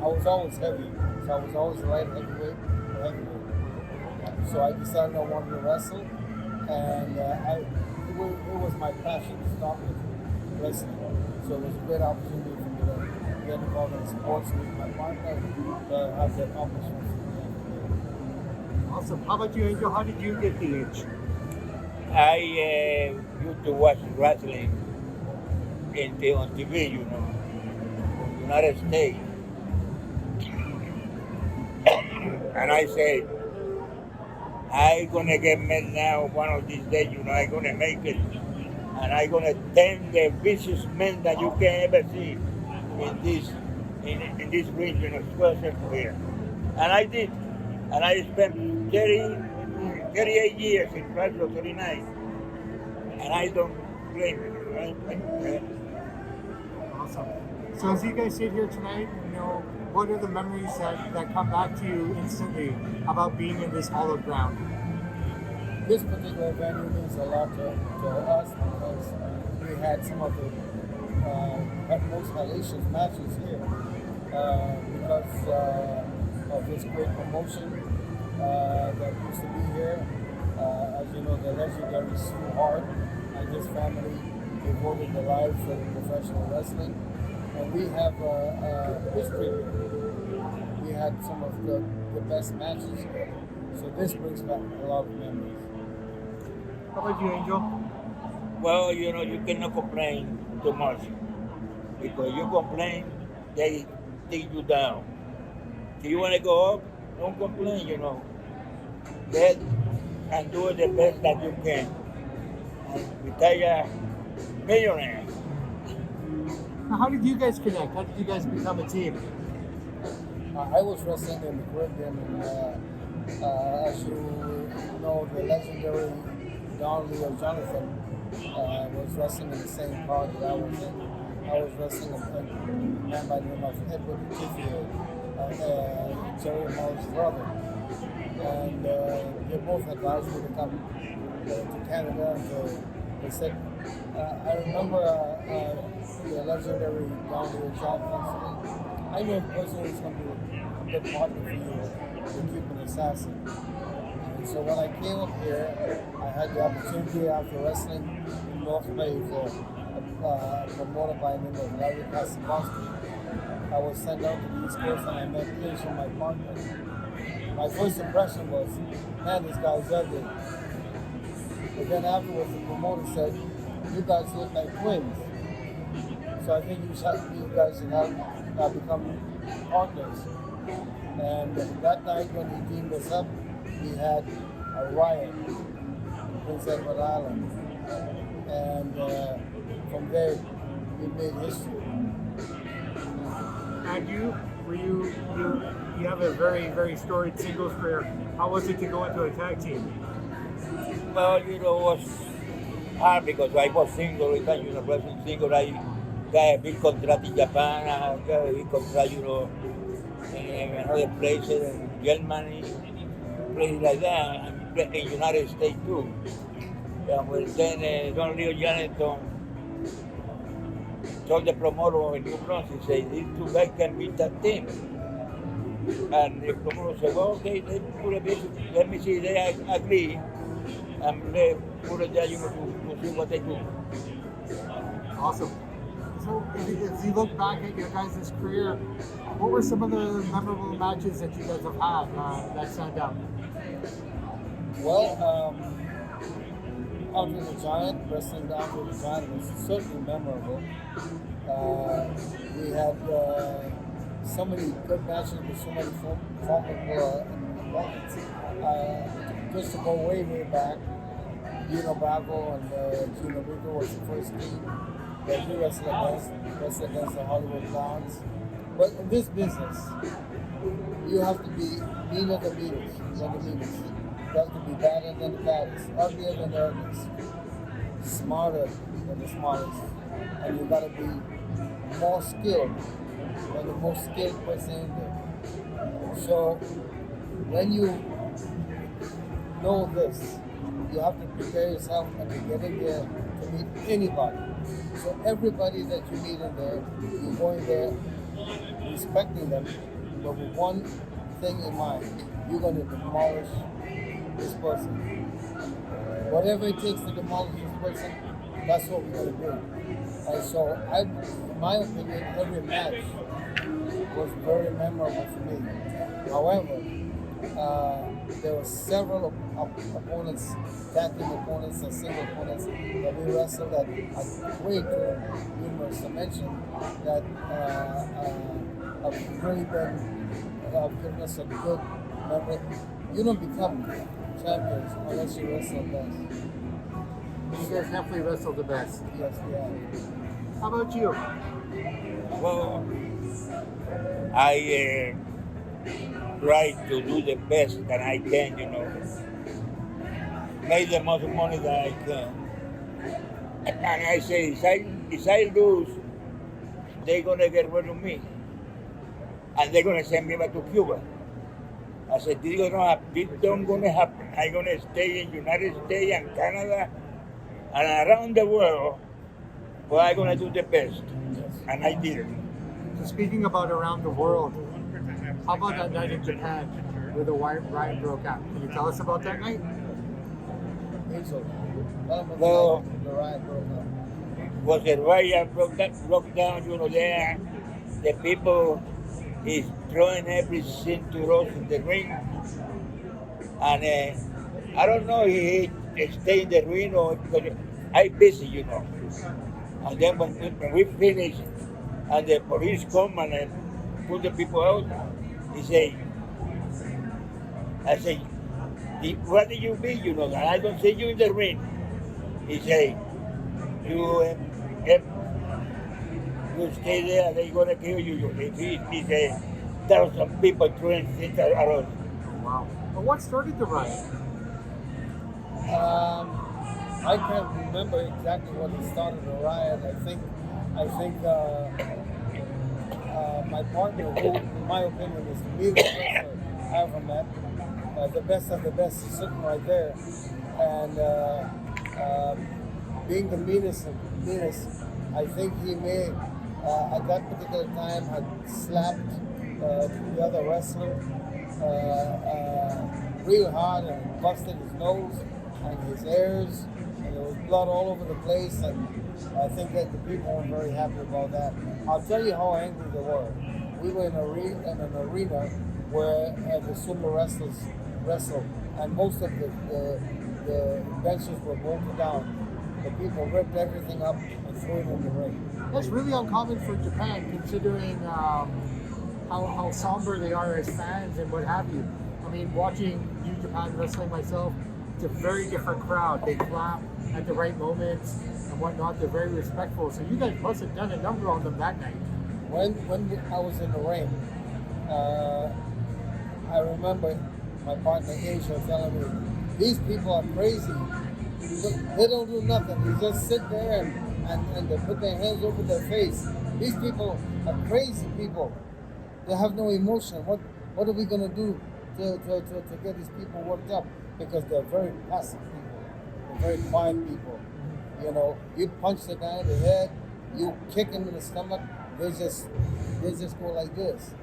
I was always heavy, so I was always light heavyweight or heavyweight. So I decided I wanted to wrestle, and it was my passion to start with wrestling. So it was a great opportunity for me to get involved in sports with my partner to have the accomplishments. Awesome. How about you, Angel? How did you get the itch? I used to watch wrestling on TV, United States. And I said, I gonna get met now one of these days, I gonna make it. And I gonna tame the vicious men that you can ever see in this region of 12 central here. And I did. And I spent 38 years in Radio 39. And I don't blame it. Awesome. So as you guys sit here tonight, what are the memories that come back to you instantly about being in this hallowed ground? This particular venue means a lot to us because we had some of the most hellacious matches here because of this great promotion that used to be here. As you know, the legendary Hart and his family devoted their lives to professional wrestling. And we have history here. We had some of the best matches here. So this brings back a lot of memories. How about you, Angel? Well, you cannot complain too much. Because you complain, they take you down. If you want to go up, don't complain, Get and do the best that you can. And retire millionaire. Now, how did you guys connect? How did you guys become a team? I was wrestling in the Caribbean, and as you know, the legendary Don Leo Jonathan was wrestling in the same card that I was in. I was wrestling a man by the name of Edward Beefy, Jerry Moore's brother. And they both advised me to come to Canada. So they said, I remember the legendary Don Leo Jonathan. I knew personally it's going to be a good partner for you, the Cuban Assassin. And so when I came up here, I had the opportunity after wrestling in North Bay for a promoter by the name of Larry Kasabowski. I was sent out to the East Coast and I met Asian, my partner. My first impression was, man, this guy's ugly. But then afterwards, the promoter said, you guys look like twins. So I think you guys have become partners. And that night when he teamed us up, we had a riot in Prince Edward Island. And from there, we made history. And you have a very, very storied singles career. How was it to go into a tag team? Well, it was hard because I was single, wrestling single. I got a big contract in Japan, I got a big contract, in other places, in Germany, places like that, and in United States too. And then Don Leo Janetton told the promoter of New Brunswick, he said, these two guys can beat that team. And the promoter said, well, okay, let me see, they agree, and they put it there, to see what they do. Awesome. So if you look back at your guys' career, what were some of the memorable matches that you guys have had that stand out? Well, Andre the Giant, wrestling Andre the Giant was certainly memorable. We had so many good matches with so many formidable opponents. Just to go way back, Dino Bravo and Gino Rico was the first team that we wrestled against the Hollywood Clowns. But in this business, you have to be meaner than meanest. You have to be badder than the baddest, uglier than the ugliest, smarter than the smartest, and you gotta be more skilled than the most skilled person in there. So when you know this, you have to prepare yourself and to get in there to meet anybody. So everybody that you meet in there, you're going there respecting them, but with one thing in mind, you're going to demolish this person. Whatever it takes to demolish this person, that's what we're going to do. And so, in my opinion, every match was very memorable for me. However, there were several opponents, tag team opponents and single opponents that we wrestled that are way too numerous to mention that have really been given us a good memory. You don't become champions unless you wrestle best. You guys definitely wrestled the best. Yes, we have. How about you? Well, I try to do the best that I can, make the most money that I can. And I say, if I lose, they're gonna get rid of me, and they're gonna send me back to Cuba. I said, this don't gonna happen. I'm gonna stay in United States and Canada and around the world, but I'm gonna do the best, and I did it. So speaking about around the world, how about that night in Japan where the riot broke out? Can you tell us about that night? Well, the riot broke out. Was the riot broke down, there, the people is throwing everything to us in the ring. And I don't know if he stay in the ring or because I'm busy, And then when we finish and the police come and put the people out, I say, what do you mean, I don't see you in the ring. He say, you stay there and they're gonna kill you. He say, there are some people throwing things around. Wow. Well, what started the riot? I can't remember exactly what started the riot. I think my partner, who in my opinion is the meanest wrestler I ever met, the best of the best, is sitting right there. And being the meanest of the meanest, I think he may, at that particular time, had slapped the other wrestler real hard and busted his nose and his ears, and there was blood all over the place, and I think that the people weren't very happy about that. I'll tell you how angry they were. We were in an arena where the sumo wrestlers wrestled, and most of the benches were broken down. the people ripped everything up and threw it in the ring. That's really uncommon for Japan, considering how somber they are as fans and what have you. I mean, watching New Japan Wrestling myself, it's a very different crowd. They clap at the right moments and whatnot. They're very respectful. So you guys must have done a number on them that night. When I was in the ring, I remember my partner Asia telling me, these people are crazy. They don't do nothing. They just sit there and they put their hands over their face. These people are crazy people. They have no emotion. What are we gonna do to get these people worked up? Because they're very passive people. They're very quiet people. You know, you punch the guy in the head, you kick him in the stomach, they just go like this.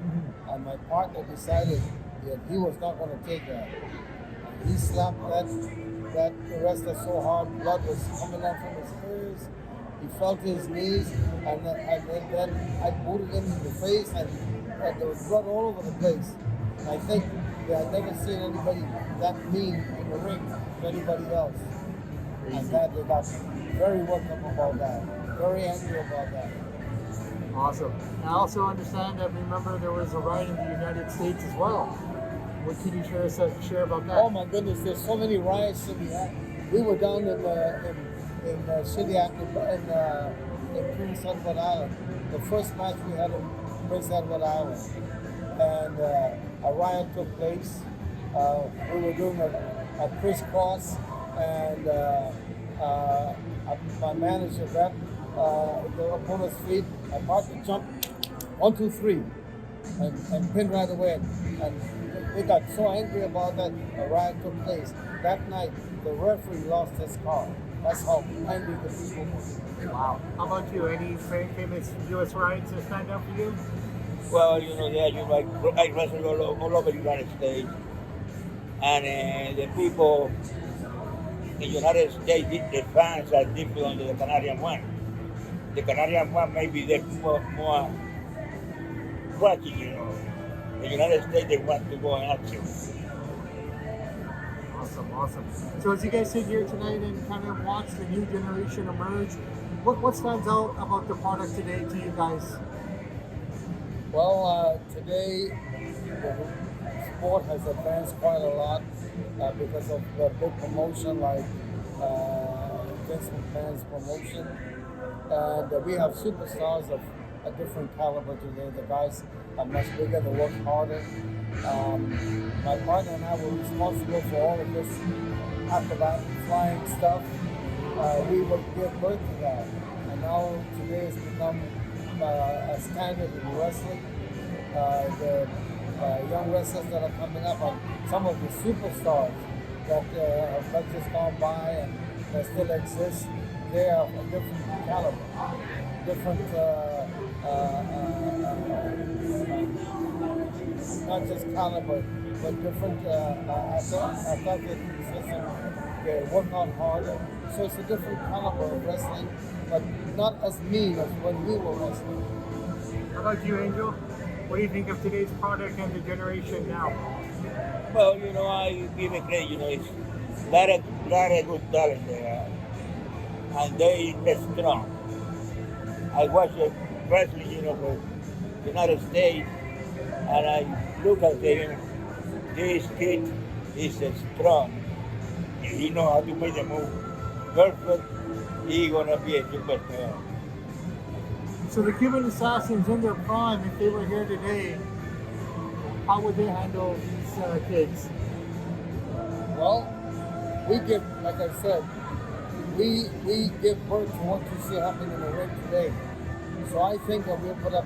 And my partner decided that he was not gonna take that. And he slapped that wrestler so hard, blood was coming out from his ears. He fell to his knees, and then I booted him in the face, and there was blood all over the place. And I think that I've never seen anybody that mean in the ring to anybody else. And that they got very worked up about that, very angry about that. Awesome. I also understand that, remember, there was a riot in the United States as well. What can you share about that? Oh my goodness, there's so many riots in the. We were down in Shediac in Prince Edward Island. The first match we had in Prince Edward Island, and a riot took place. We were doing a crisscross, and my manager got the opponent's feet. My partner jumped 1, 2, 3, and pinned right away. And they got so angry about that, a riot took place. That night, the referee lost his car. That's how angry the people were. Wow. How about you? Any famous U.S. riots that stand out for you? Well, I wrestle all over the United States. And the people in the United States, the fans are different than the Canadian one. The Canadian one maybe they're more quirky, The United States, they want to go in action. Awesome. So as you guys sit here tonight and kind of watch the new generation emerge, what stands out about the product today to you guys? Well, today the sport has advanced quite a lot because of the big promotion like Vince McMahon's promotion. And we have superstars of a different caliber today. The guys are much bigger, they work harder. My partner and I were responsible for all of this acrobatic flying stuff. We would give birth to that. And now today has become a standard in wrestling. The young wrestlers that are coming up are some of the superstars that have just gone by and that still exist. They are a different caliber, different, not just caliber, but different athletic system. They work out harder. So it's a different caliber of wrestling, but not as mean as when we were wrestling. How about you, Angel? What do you think of today's product and the generation now? Well, I give it credit, it's a lot of good talent there. And they are strong. I watch wrestling, for the United States, and I look at them. This kid is strong. If he knows how to make the move perfect, he's gonna be a superstar. So the Cuban Assassins in their prime, if they were here today, how would they handle these kids? Well, we give, like I said, we give birth to what you see happening in the ring today. So I think that we'll put up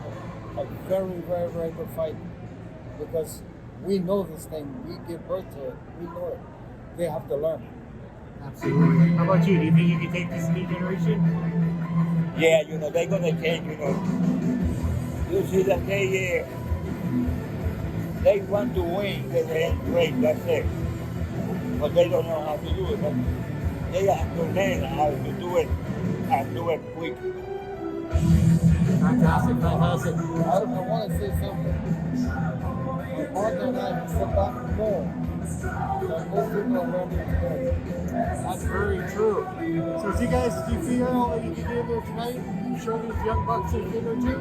a very, very, very good fight because we know this thing. We give birth to it. We know it. They have to learn. Absolutely. How about you? Do you think you can take this new generation? Yeah, they're gonna change, You see that they want to win the race, that's it. But they don't know how to do it. But they have to learn how to do it and do it quick. Fantastic. I want to say something. My partner and I have sit back more But most people are learning today. That's very true. So do you feel that you can get in there tonight and show these young bucks a thing or two?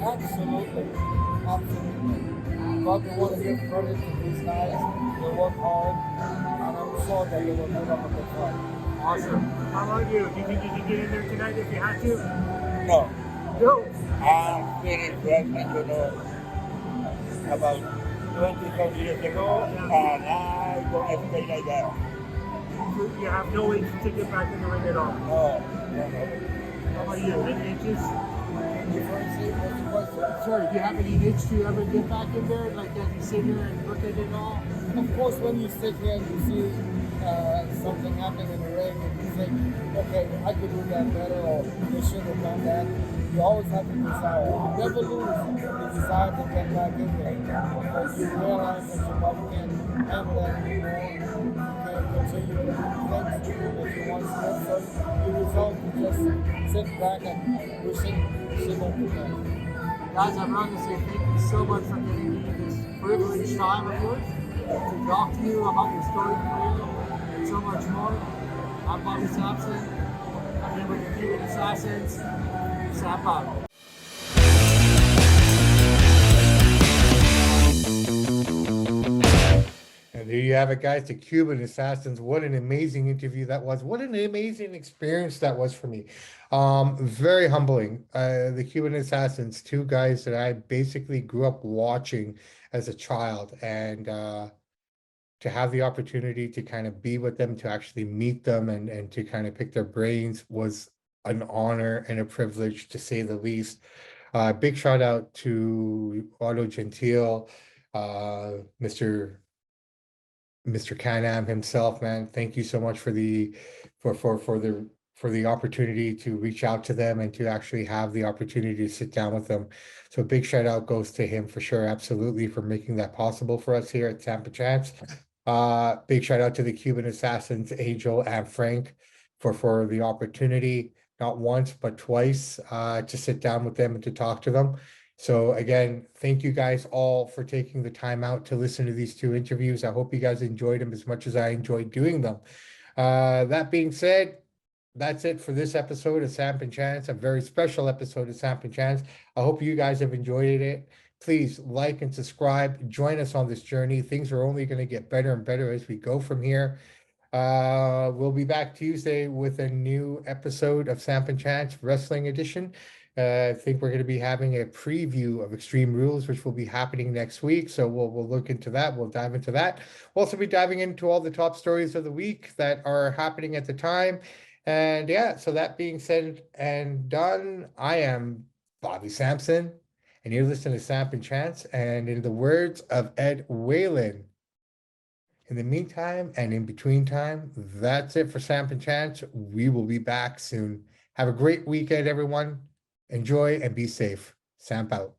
Absolutely. Absolutely. Probably want to give credit to these guys. They work hard, and I'm sure that they will put up a good fight. Awesome. How about you? Do you think you can get in there tonight if you had to? No, No. I finished wrestling, about 25 years ago, and I don't stay like that. You have no itch to get back in the ring at all. No. How about you? Any itches? What's the question? Sorry, do you have any itch to ever get back in there? Like as you sit here and look at it all? Of course, when you sit here and you see something happening in the ring and you think, okay, I could do that better or they should have done that, you always have the desire. You never lose the desire to get back in there because you realize that your body can't handle that anymore. You can't continue to do things that you once did. So you resolve to just sit back and wishing on the best. Guys, I want to say thank you so much for giving me this privileged time of yours to talk to you about your story career and so much more. I'm Bobby Sampson. I'm here with the Cuban Assassins. Samp out. And there you have it, guys. The Cuban Assassins. What an amazing interview that was. What an amazing experience that was for me. Very humbling. The Cuban Assassins, two guys that I basically grew up watching as a child, and to have the opportunity to kind of be with them, to actually meet them and to kind of pick their brains was an honor and a privilege, to say the least. Big shout out to Otto Gentile, Mr. Canam himself, man. Thank you so much for the opportunity to reach out to them and to actually have the opportunity to sit down with them. So big shout out goes to him for sure, absolutely, for making that possible for us here at Samp&Chance. Big shout out to the Cuban Assassins, Angel and Frank, for the opportunity, not once but twice, to sit down with them and to talk to them. So again, thank you guys all for taking the time out to listen to these two interviews. I hope you guys enjoyed them as much as I enjoyed doing them. That being said, that's it for this episode of Samp&Chance, a very special episode of Samp&Chance. I hope you guys have enjoyed it. Please like and subscribe. Join us on this journey. Things are only going to get better and better as we go from here. We'll be back Tuesday with a new episode of Samp&Chance Wrestling Edition. I think we're going to be having a preview of Extreme Rules, which will be happening next week. So we'll look into that. We'll dive into that. We'll also be diving into all the top stories of the week that are happening at the time. And yeah, so that being said and done, I am Bobby Sampson, and you're listening to Samp&Chance. And in the words of Ed Whalen, in the meantime and in between time, that's it for Samp&Chance. We will be back soon. Have a great weekend, everyone. Enjoy and be safe. Samp out.